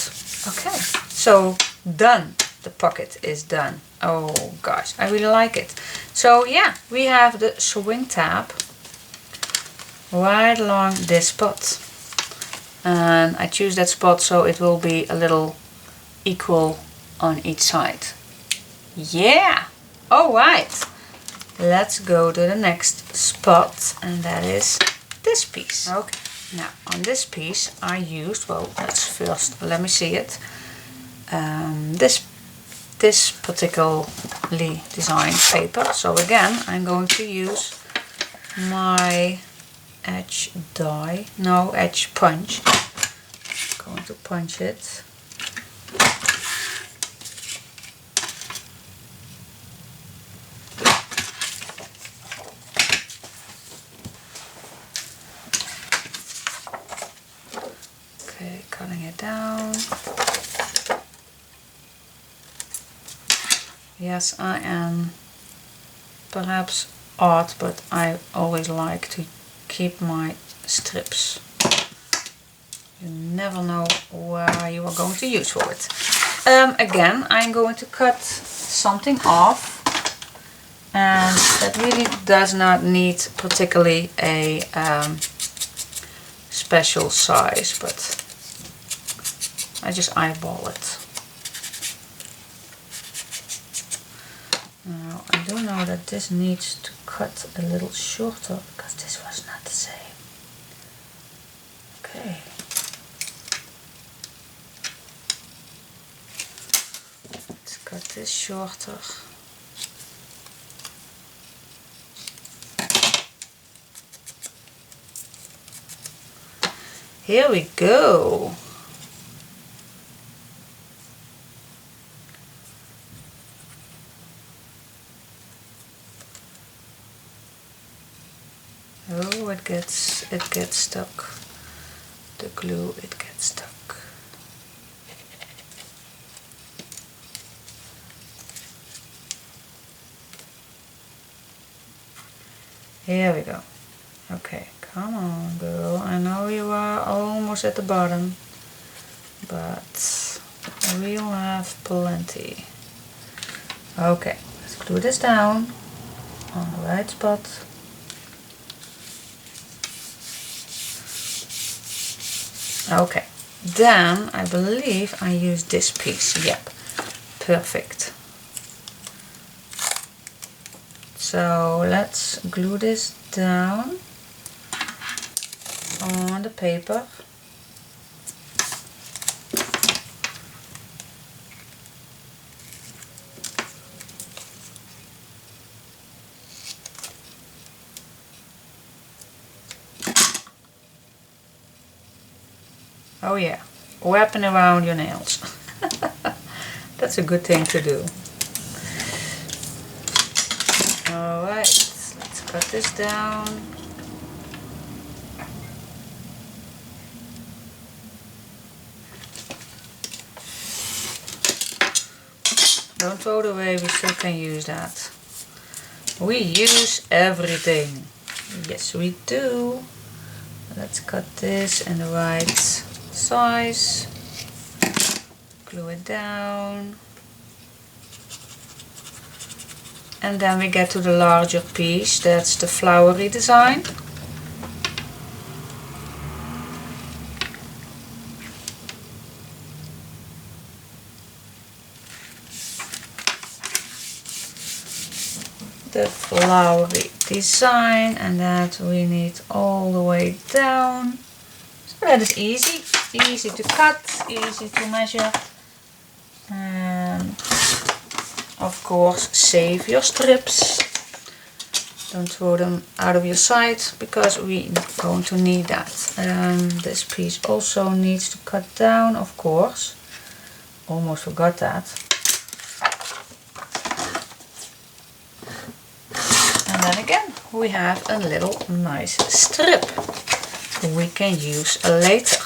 Okay, so done. The pocket is done. Oh gosh, I really like it. So yeah, we have the swing tab right along this spot. And I choose that spot so it will be a little equal on each side. Yeah! Alright, let's go to the next spot, and that is this piece. Okay, now on this piece I used, well, let me see it. This particularly designed paper. So again, I'm going to use my edge punch. I'm going to punch it. Okay, cutting it down. Yes, I am perhaps odd, but I always like to keep my strips. You never know where you are going to use for it. Again, I'm going to cut something off, and that really does not need particularly a special size, but I just eyeball it. Now I do know that this needs to cut a little shorter because this was not the same. Okay. Let's cut this shorter. Here we go. Oh, it gets stuck. The glue, it gets stuck. Here we go. Okay, come on, girl. I know you are almost at the bottom, but we'll have plenty. Okay, let's glue this down on the right spot. Okay, then I believe I use this piece. Yep, perfect. So let's glue this down on the paper. Oh yeah, wrapping around your nails. That's a good thing to do. Alright, let's cut this down. Don't throw it away, we still can use that. We use everything. Yes, we do. Let's cut this in the right size. Glue it down. And then we get to the larger piece. That's the Flowery Design. the Flowery Design, and that we need all the way down. So that is easy to cut, easy to measure, and of course save your strips. Don't throw them out of your sight because we're going to need that. This piece also needs to cut down, of course. Almost forgot that. And then again we have a little nice strip we can use later.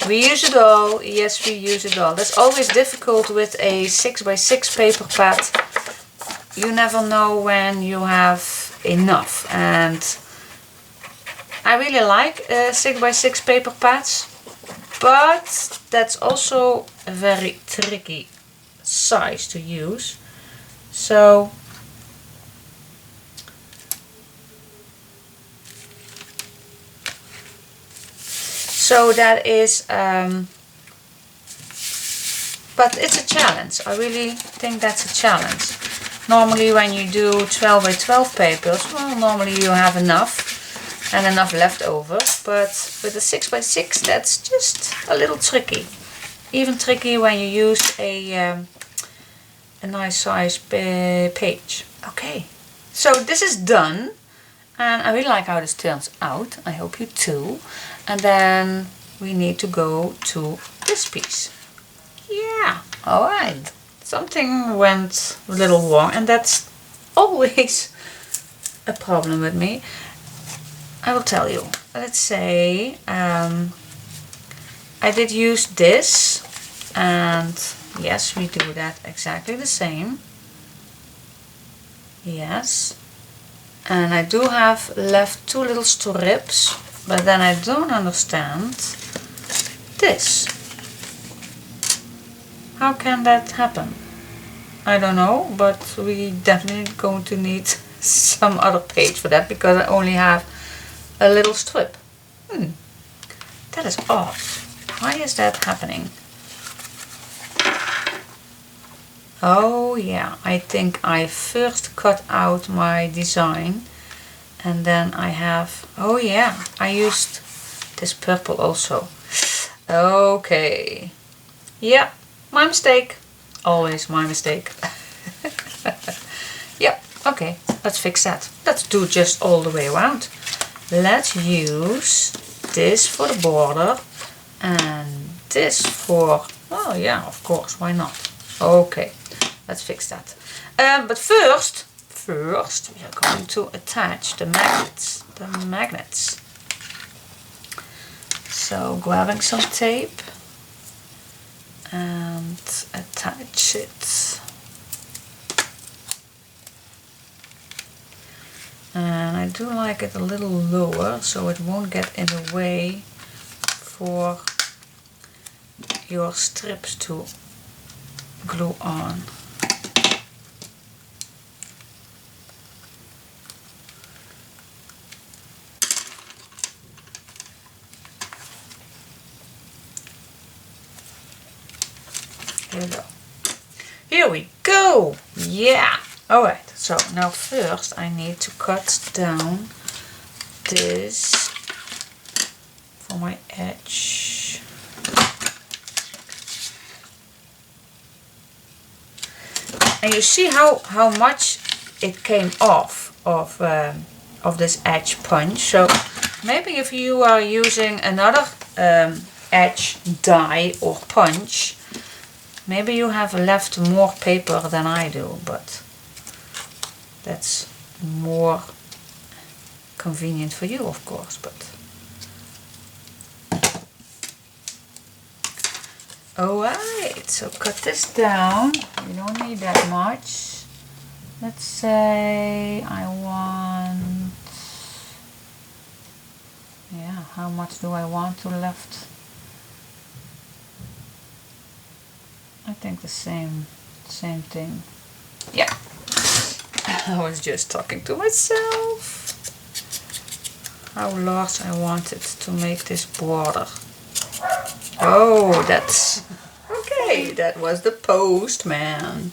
We use it all. Yes, we use it all. That's always difficult with a 6x6 paper pad. You never know when you have enough, and I really like 6x6 paper pads, but that's also a very tricky size to use. So that is, but it's a challenge. I really think that's a challenge. Normally when you do 12x12 papers, well, normally you have enough and enough left over, but with a 6x6 that's just a little tricky. Even tricky when you use a nice size page. Okay, so this is done, and I really like how this turns out. I hope you too. And then we need to go to this piece. Yeah, alright. Something went a little wrong, and that's always a problem with me. I will tell you. Let's say I did use this, and yes, we do that exactly the same. Yes. And I do have left two little strips, but then I don't understand this. How can that happen? I don't know, but we definitely going to need some other page for that, because I only have a little strip. That is odd. Why is that happening? Oh yeah, I think I first cut out my design, and then I have, oh yeah, I used this purple also. Okay. Yeah. My mistake. Always my mistake. Yep, okay, let's fix that. Let's do just all the way around. Let's use this for the border and this for, oh yeah, of course, why not? Okay, let's fix that. But first we are going to attach the magnets. So grabbing some tape and attach it, and I do like it a little lower so it won't get in the way for your strips to glue on. Here we go. Yeah. Alright, so now first I need to cut down this for my edge. And you see how much it came off of this edge punch. So maybe if you are using another edge die or punch, maybe you have left more paper than I do, but that's more convenient for you, of course. But alright, so cut this down. You don't need that much. Let's say I want, yeah, how much do I want to left? I think the same thing. Yeah. I was just talking to myself. How large I wanted to make this border. Oh, that's okay. That was the postman.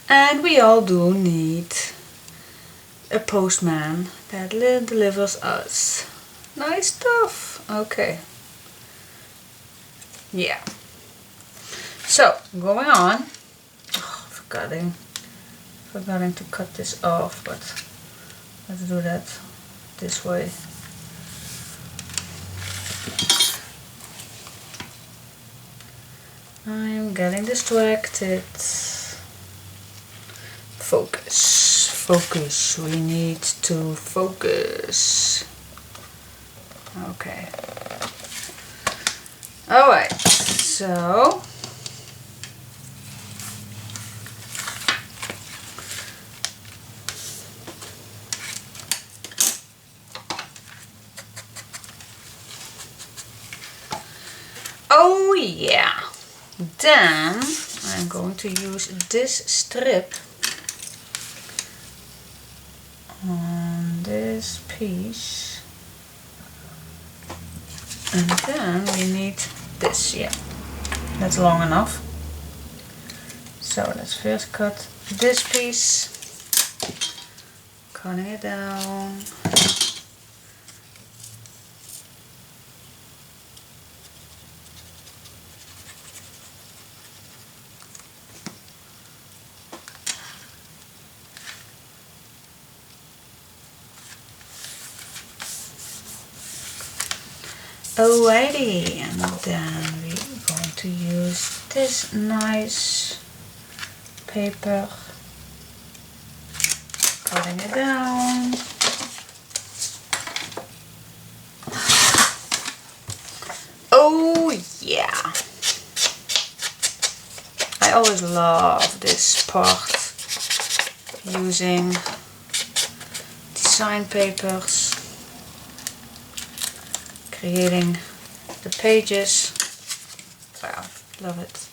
And we all do need a postman that delivers us nice stuff. Okay. Yeah. So, going on. Oh, forgetting to cut this off, but let's do that this way. I'm getting distracted. Focus, focus, we need to focus. Okay. Alright, so oh yeah, then I'm going to use this strip on this piece, and then we need this. Yeah, that's long enough. So let's first cut this piece, cutting it down. Alrighty, and then we're going to use this nice paper, cutting it down. Oh yeah! I always love this part, using design papers, creating the pages. Wow, love it.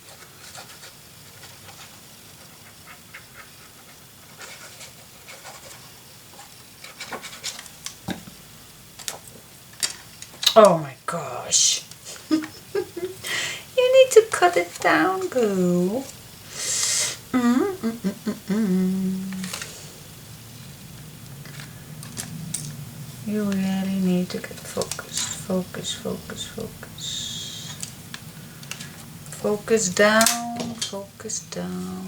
Oh my gosh. You need to cut it down, boo. You really need to get focused. Focus, focus, focus. Focus down, focus down.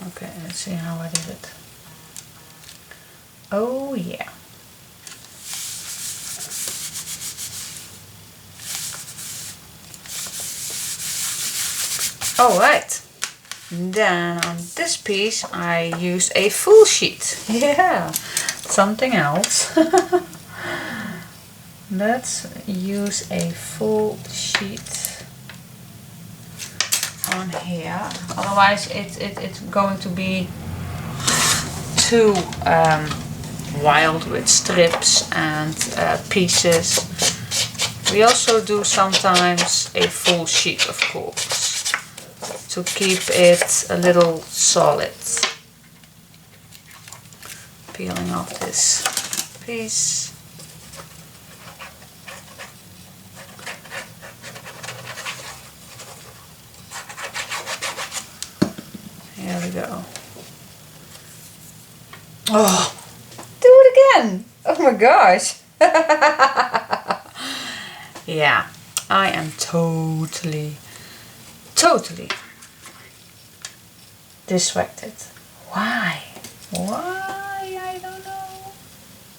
Okay, let's see how I did it. Oh yeah. Alright. Then on this piece I use a full sheet. Yeah, something else. Let's use a full sheet on here. Otherwise it's going to be too wild with strips and pieces. We also do sometimes a full sheet, of course, to keep it a little solid. Peeling off this piece. Here we go. Oh, do it again! Oh my gosh! Yeah, I am totally distracted. Why? Why? I don't know.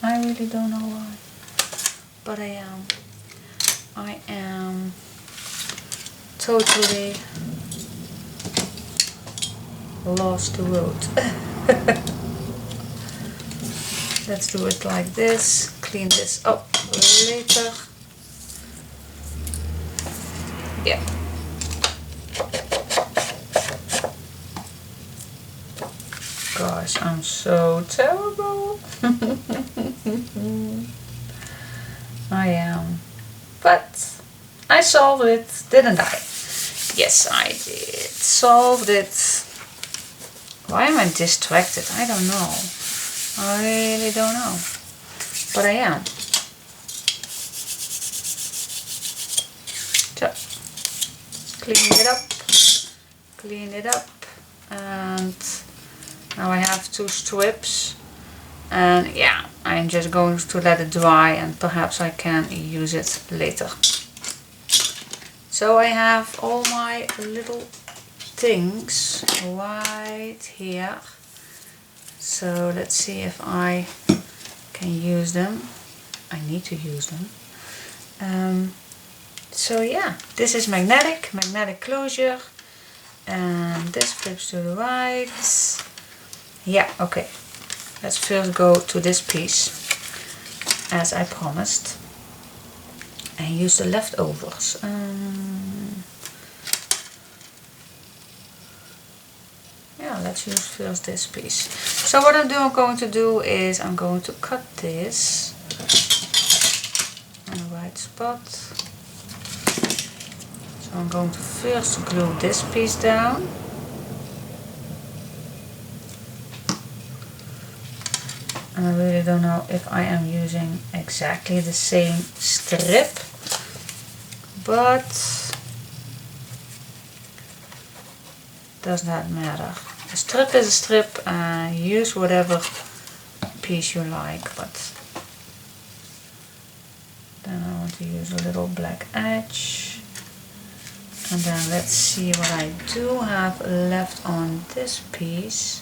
I really don't know why. But I am totally lost the road. Let's do it like this. Clean this up later. Yeah. Gosh, I'm so terrible. I am. But I solved it, didn't I? Yes, I did. Solved it. Why am I distracted? I don't know. I really don't know. But I am. So, clean it up. Clean it up. And now I have 2 strips. And yeah, I'm just going to let it dry and perhaps I can use it later. So I have all my little things right here. So let's see if I can use them. I need to use them. So yeah, this is magnetic closure. And this flips to the right. Yeah, okay. Let's first go to this piece, as I promised, and use the leftovers. Yeah, let's use first this piece. So what I'm going to do is I'm going to cut this on the right spot. So I'm going to first glue this piece down. And I really don't know if I am using exactly the same strip, but does not matter. A strip is a strip, and use whatever piece you like, but then I want to use a little black edge. And then let's see what I do have left on this piece.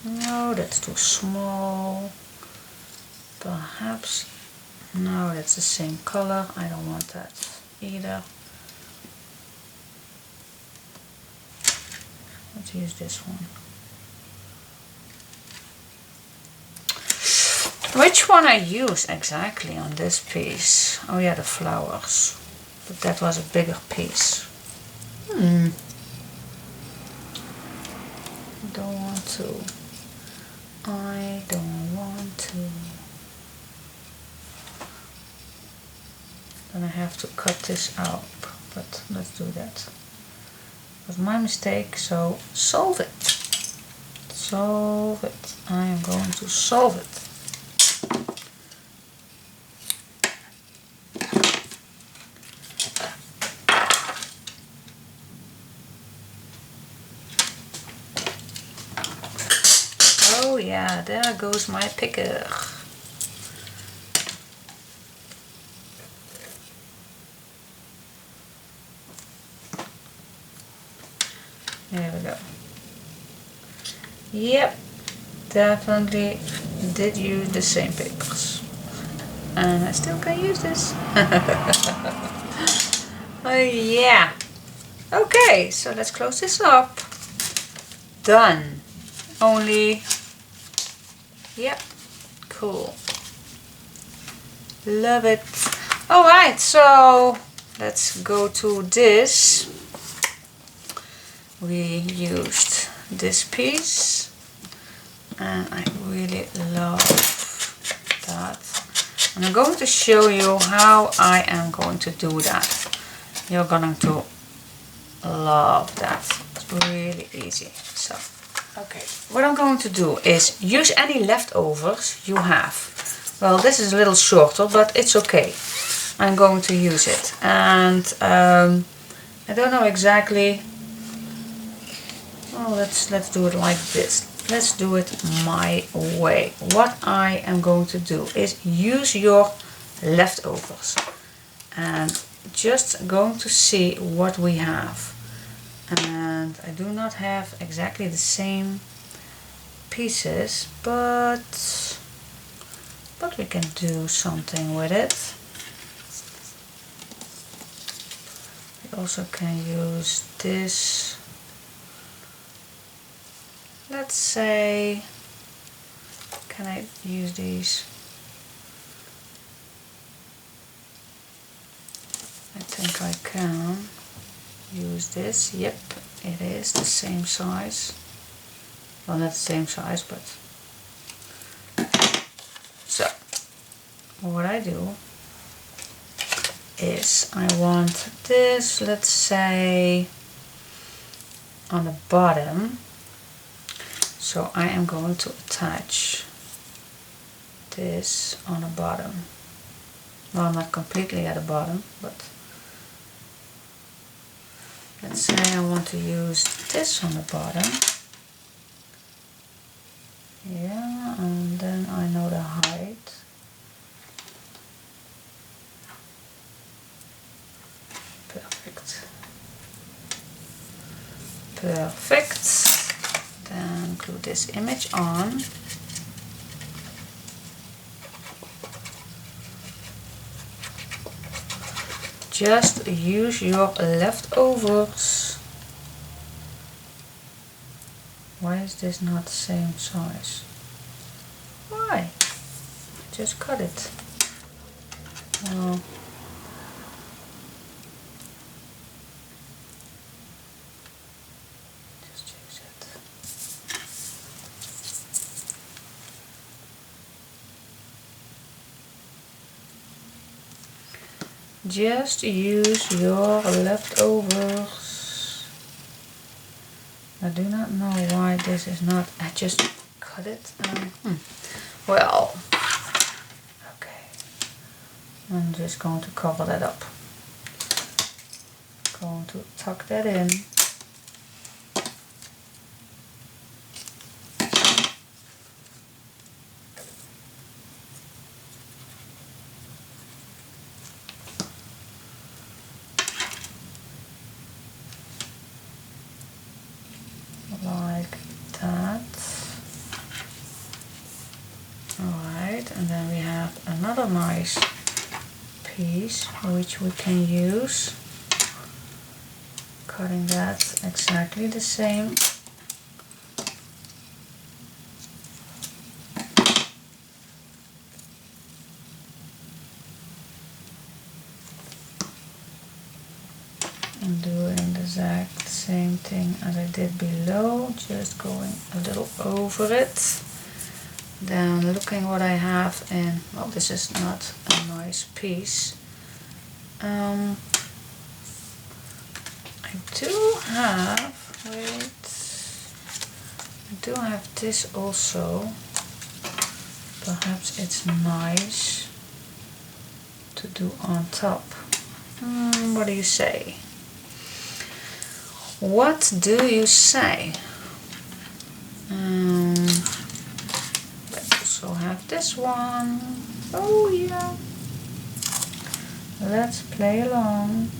No, that's too small. Perhaps, no, that's the same color. I don't want that either. Let's use this one. Which one I use exactly on this piece? Oh yeah, the flowers. But that was a bigger piece. I don't want to. I don't want to. Then I have to cut this out, but let's do that. It was my mistake, so solve it. Solve it. I am going to solve it. Oh yeah, there goes my picker. There we go. Yep, definitely did use the same papers. And I still can use this. Oh yeah. Okay, so let's close this up. Done. Only, yep, cool. Love it. Alright, so let's go to this. We used this piece and I really love that. And I'm going to show you how I am going to do that. You're going to love that. It's really easy. So, okay, what I'm going to do is use any leftovers you have. Well, this is a little shorter, but it's okay. I'm going to use it. And I don't know exactly. Well, let's do it like this. Let's do it my way. What I am going to do is use your leftovers and just going to see what we have. And I do not have exactly the same pieces, but we can do something with it. We also can use this. Let's say, can I use these? I think I can use this. Yep, it is the same size. Well, not the same size, but so what I do is I want this, let's say, on the bottom. So I am going to attach this on the bottom. Well, not completely at the bottom, but let's say I want to use this on the bottom. Yeah, and then I know the height. Perfect. Perfect. Then glue this image on. Just use your leftovers. Why is this not the same size? Why? Just cut it. Well, just use it. Just use your leftovers. I do not know why this is not. I just cut it. Well, okay. I'm just going to cover that up. Going to tuck that in. Like that. Alright, and then we have another nice piece which we can use. Cutting that exactly the same. And doing the exact same thing as I did below, just going a little over it. Then looking what I have in, well, this is not a nice piece. I do have, wait, I do have this also. Perhaps it's nice to do on top. What do you say? What do you say? Let's also have this one. Oh yeah. Let's play along.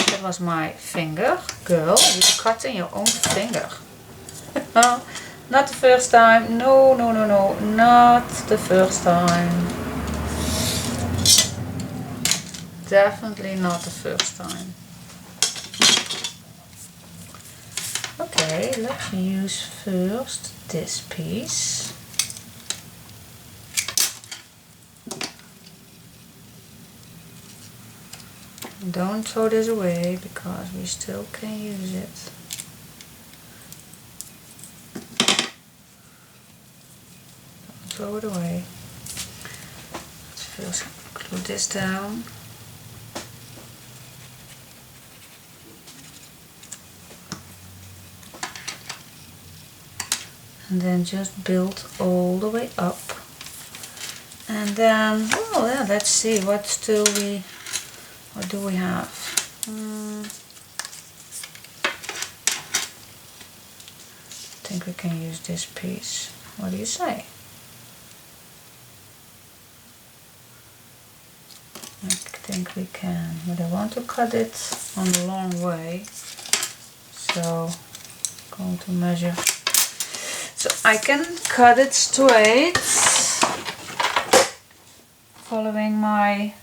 That was my finger. Girl, you cut in your own finger. Not the first time. No, no, no, no. Not the first time. Definitely not the first time. Okay, let's use first this piece. Don't throw this away because we still can use it. Throw it away. Let's first glue this down. And then just build all the way up. And then, well, yeah, let's see, what do we have? I think we can use this piece. What do you say? I think we can, but I want to cut it on the long way, so I'm going to measure so I can cut it straight following my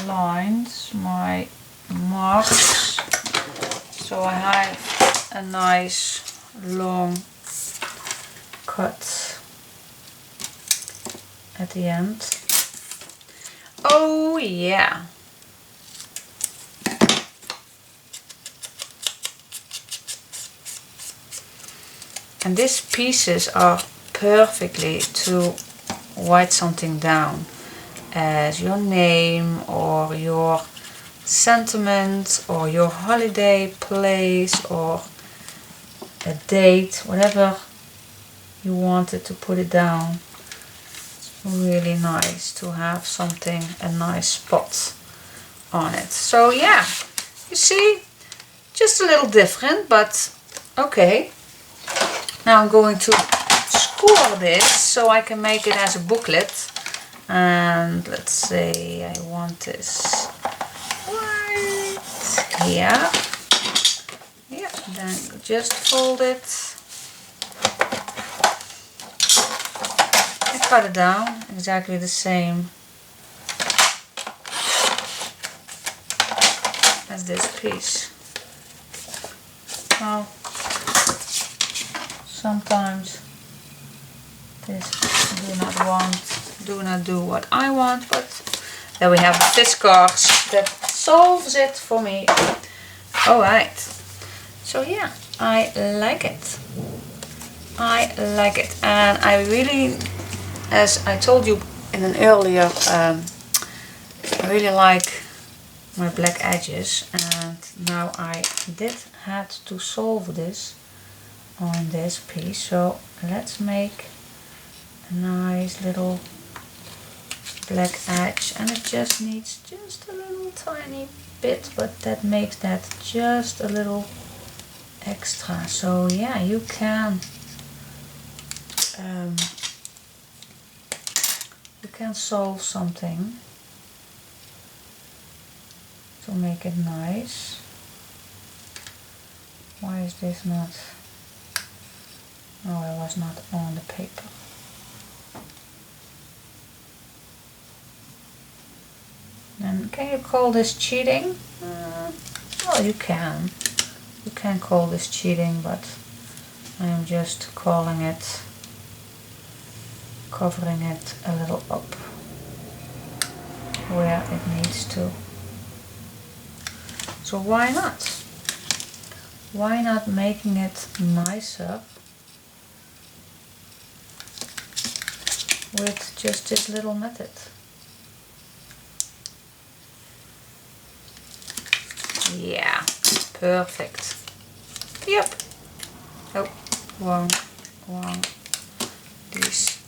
lines, my marks, so I have a nice long cut at the end. Oh yeah. And these pieces are perfectly to write something down as your name or your sentiment or your holiday place or a date, whatever you wanted to put it down. It's really nice to have something, a nice spot on it. So yeah, you see, just a little different, but okay. Now I'm going to score this so I can make it as a booklet. And let's say I want this right here. Yeah, then just fold it. And cut it down exactly the same as this piece. Now, sometimes this do not do what I want, but then we have this course that solves it for me. Alright, so yeah, I like it. I like it, and I really, as I told you in an earlier, I really like my black edges, and now I did had to solve this on this piece. So let's make a nice little black edge, and it just needs just a little tiny bit, but that makes that just a little extra. So yeah, you can solve something to make it nice. Why is this not? No, it was not on the paper. And can you call this cheating? Well, you can. You can call this cheating, but I am just calling it, covering it a little up where it needs to. So why not? Why not making it nicer with just this little method? Yeah, perfect. Yep. Oh, wrong. These.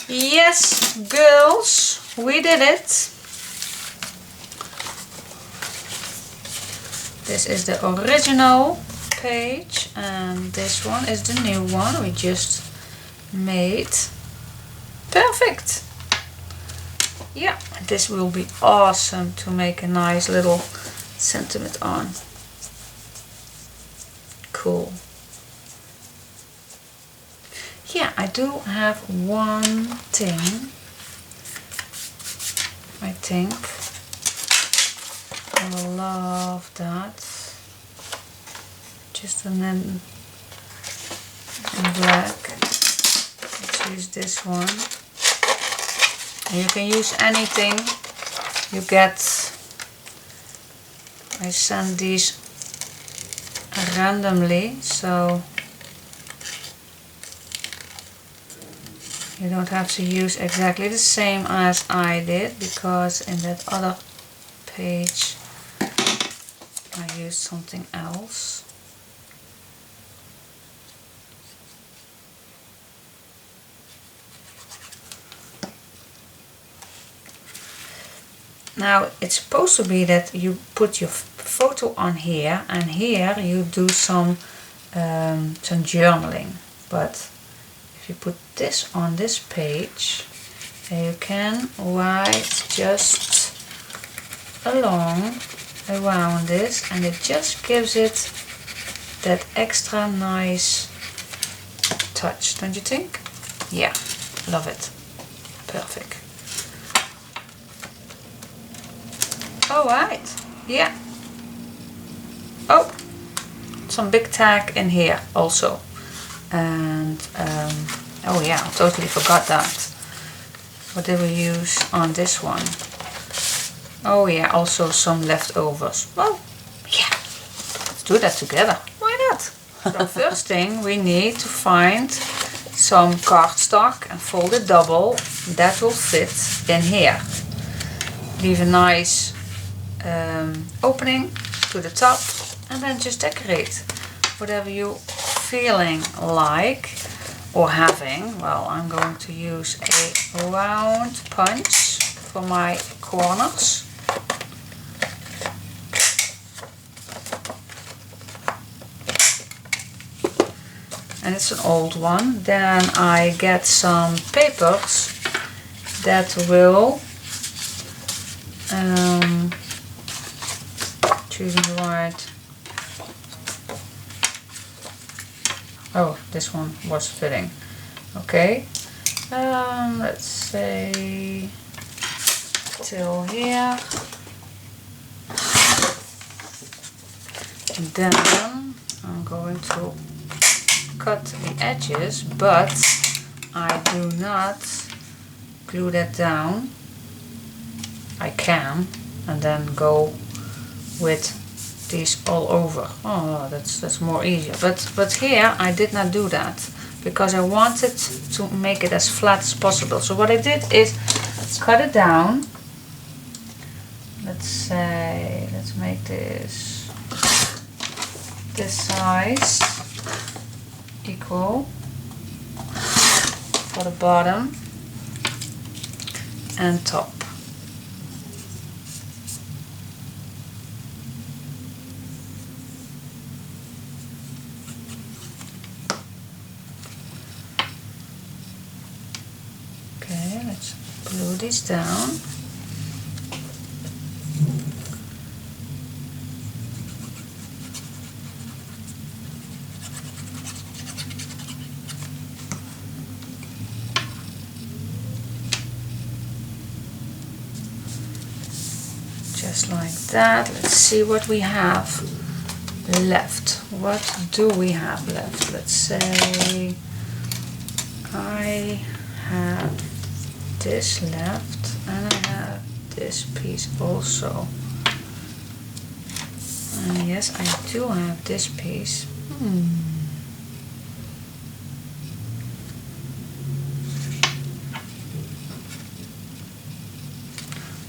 Yes, girls, we did it. This is the original page, and this one is the new one we just made. Perfect. Yeah, this will be awesome to make a nice little sentiment on. Cool. Yeah, I do have one thing. I think I will love that. Just an in black. Let's use this one. And you can use anything you get. I send these randomly, so you don't have to use exactly the same as I did, because in that other page I used something else. Now it's supposed to be that you put your photo on here, and here you do some journaling. But if you put this on this page, you can write just along around this, and it just gives it that extra nice touch, don't you think? Yeah, love it. Perfect. Alright, yeah. Oh, some big tag in here also. And, oh yeah, I totally forgot that. What did we use on this one? Oh yeah, also some leftovers. Well, yeah, let's do that together. Why not? So first thing we need to find some cardstock and fold it double. That will fit in here. Leave a nice opening to the top and then just decorate whatever you feeling like or having. Well, I'm going to use a round punch for my corners. And it's an old one. Then I get some papers that will choosing the right. Oh, this one was fitting. Okay, let's say till here, and then I'm going to cut the edges, but I do not glue that down. I can, and then go with these all over. Oh, that's more easier. But here I did not do that because I wanted to make it as flat as possible. So what I did is cut it down. Let's say, let's make this size equal for the bottom and top. Okay, let's glue these down. Just like that. Let's see what we have left. What do we have left? Let's say I have this left and I have this piece also. And yes, I do have this piece.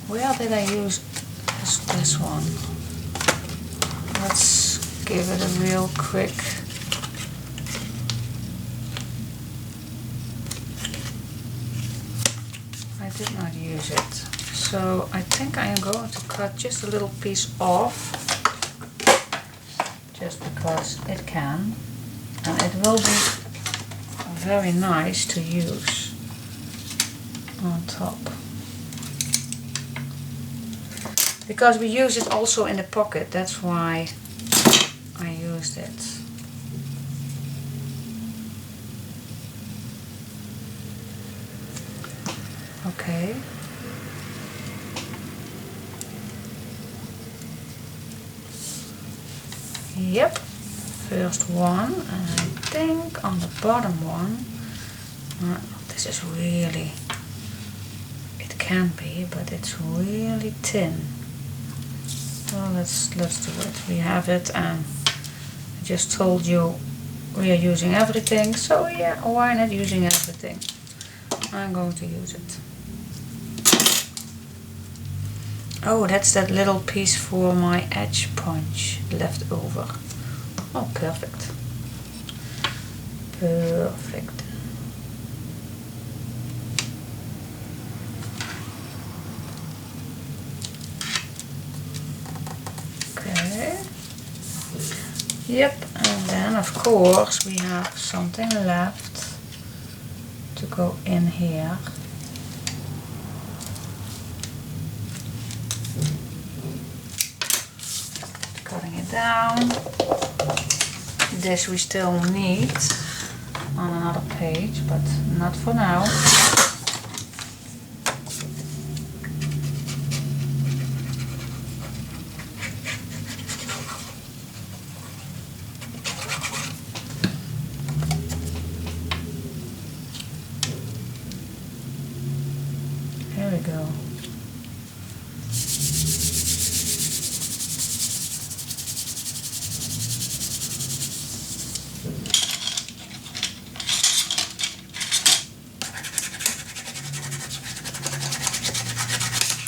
Where did I use this one? Let's give it a real quick. I did not use it, so I think I am going to cut just a little piece off, just because it can, and it will be very nice to use on top. Because we use it also in the pocket, that's why I used it. Okay. Yep, first one, and I think on the bottom one, this is really, it can be, but it's really thin. Well, let's do it. We have it, and I just told you we are using everything, so yeah, why not using everything? I'm going to use it. Oh, that's that little piece for my edge punch left over. Oh, perfect. Perfect. Yep, and then of course we have something left to go in here. Cutting it down. This we still need on another page, but not for now. Here we go.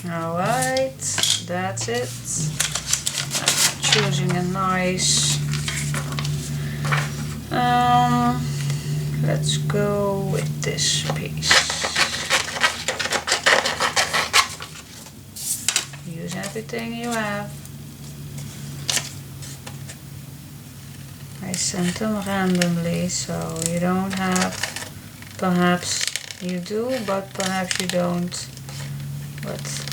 Alright, that's it. I'm choosing a nice, let's go with this piece. Use everything you have. I sent them randomly, so you don't have, perhaps you do, but perhaps you don't. But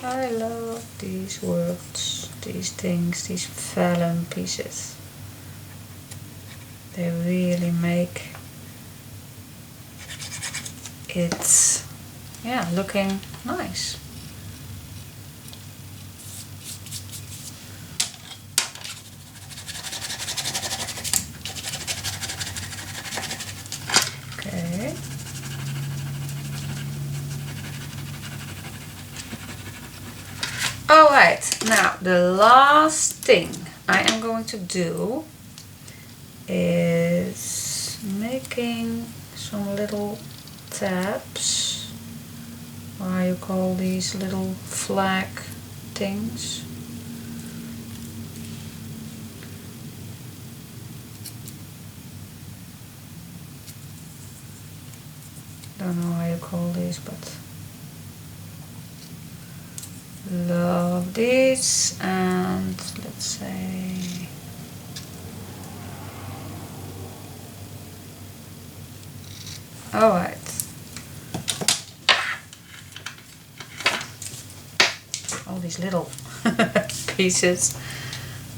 I love these words, these things, these vellum pieces. They really make it, yeah, looking nice. Okay. Alright, now the last thing I am going to do is making some little tabs, or you call these little flag things. Don't know how you call these, but love these. And let's say alright, all these little pieces.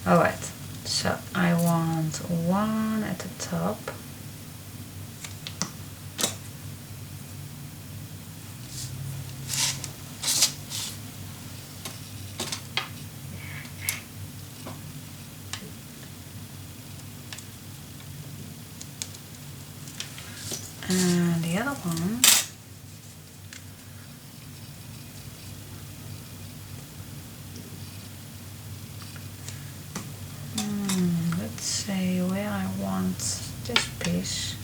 Alright, so I want one at the top. And the other one, let's say where I want this piece.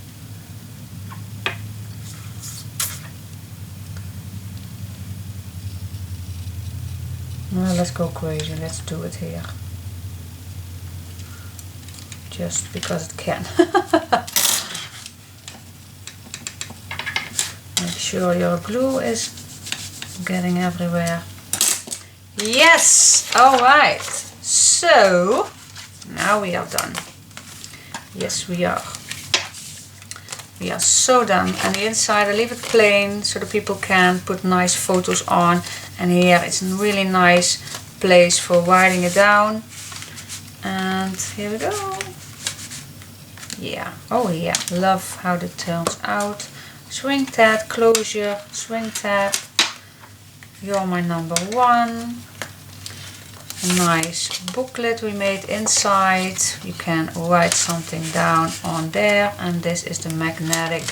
Well, let's go crazy, let's do it here. Just because it can. Make sure your glue is getting everywhere. Yes! Alright. So, now we are done. Yes, we are. We are so done. And the inside I leave it plain so that people can put nice photos on. And here it's a really nice place for writing it down. And here we go. Yeah. Oh yeah. Love how it turns out. Swing tab, closure, swing tab. You're my number one. A nice booklet we made inside. You can write something down on there, and this is the magnetic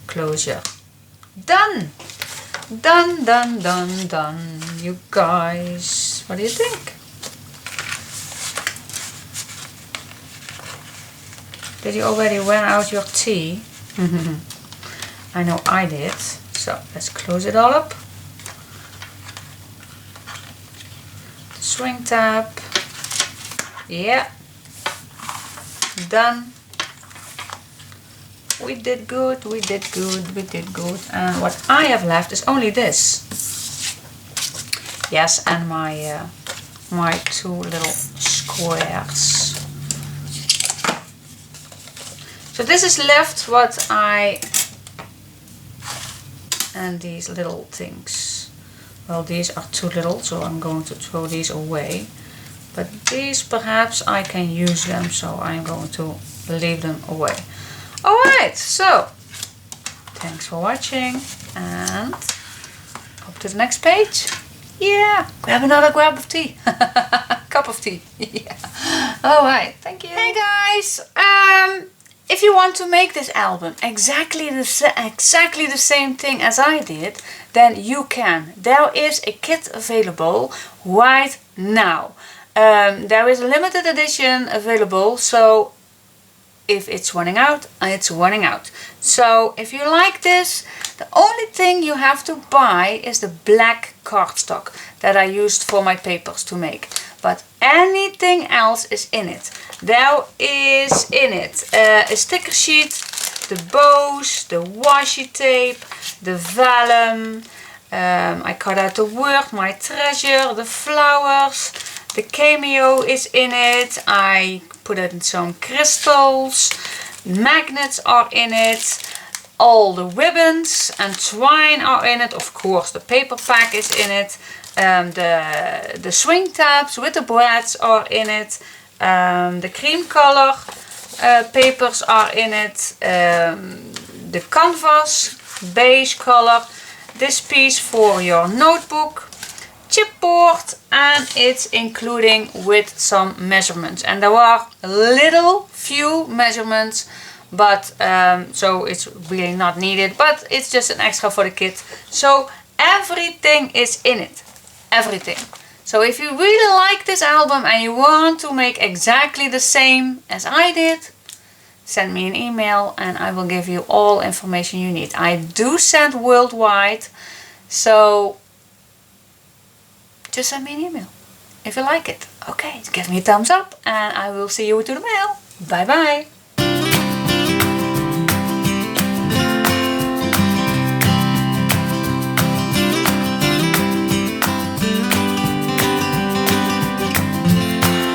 closure. Done! Done, done, done, done. You guys, what do you think? Did you already run out your tea? I know I did. So let's close it all up. Swing tab. Yeah. Done. We did good, we did good, we did good. And what I have left is only this. Yes, and my my two little squares. So this is left what I, and these little things. Well, these are too little, so I'm going to throw these away. But these, perhaps I can use them, so I'm going to leave them away. Alright, so thanks for watching, and up to the next page. Yeah, grab another cup of tea. Cup of tea. Yeah. Alright, thank you. Hey guys, If you want to make this album exactly the same thing as I did, then you can. There is a kit available right now. There is a limited edition available, so if it's running out, it's running out. So if you like this, the only thing you have to buy is the black cardstock that I used for my papers to make. But anything else is in it. There is in it a sticker sheet, the bows, the washi tape, the vellum. I cut out the word, my treasure, the flowers. The cameo is in it. I put in some crystals. Magnets are in it. All the ribbons and twine are in it. Of course, the paper pack is in it. The swing tabs with the brads are in it. The cream color papers are in it. The canvas beige color. This piece for your notebook. Chipboard, and it's including with some measurements, and there are few measurements, but so it's really not needed, but it's just an extra for the kit. So everything is in it, everything. So if you really like this album and you want to make exactly the same as I did, send me an email and I will give you all information you need. I do send worldwide, so just send me an email if you like it. Okay, give me a thumbs up and I will see you to the mail. Bye bye.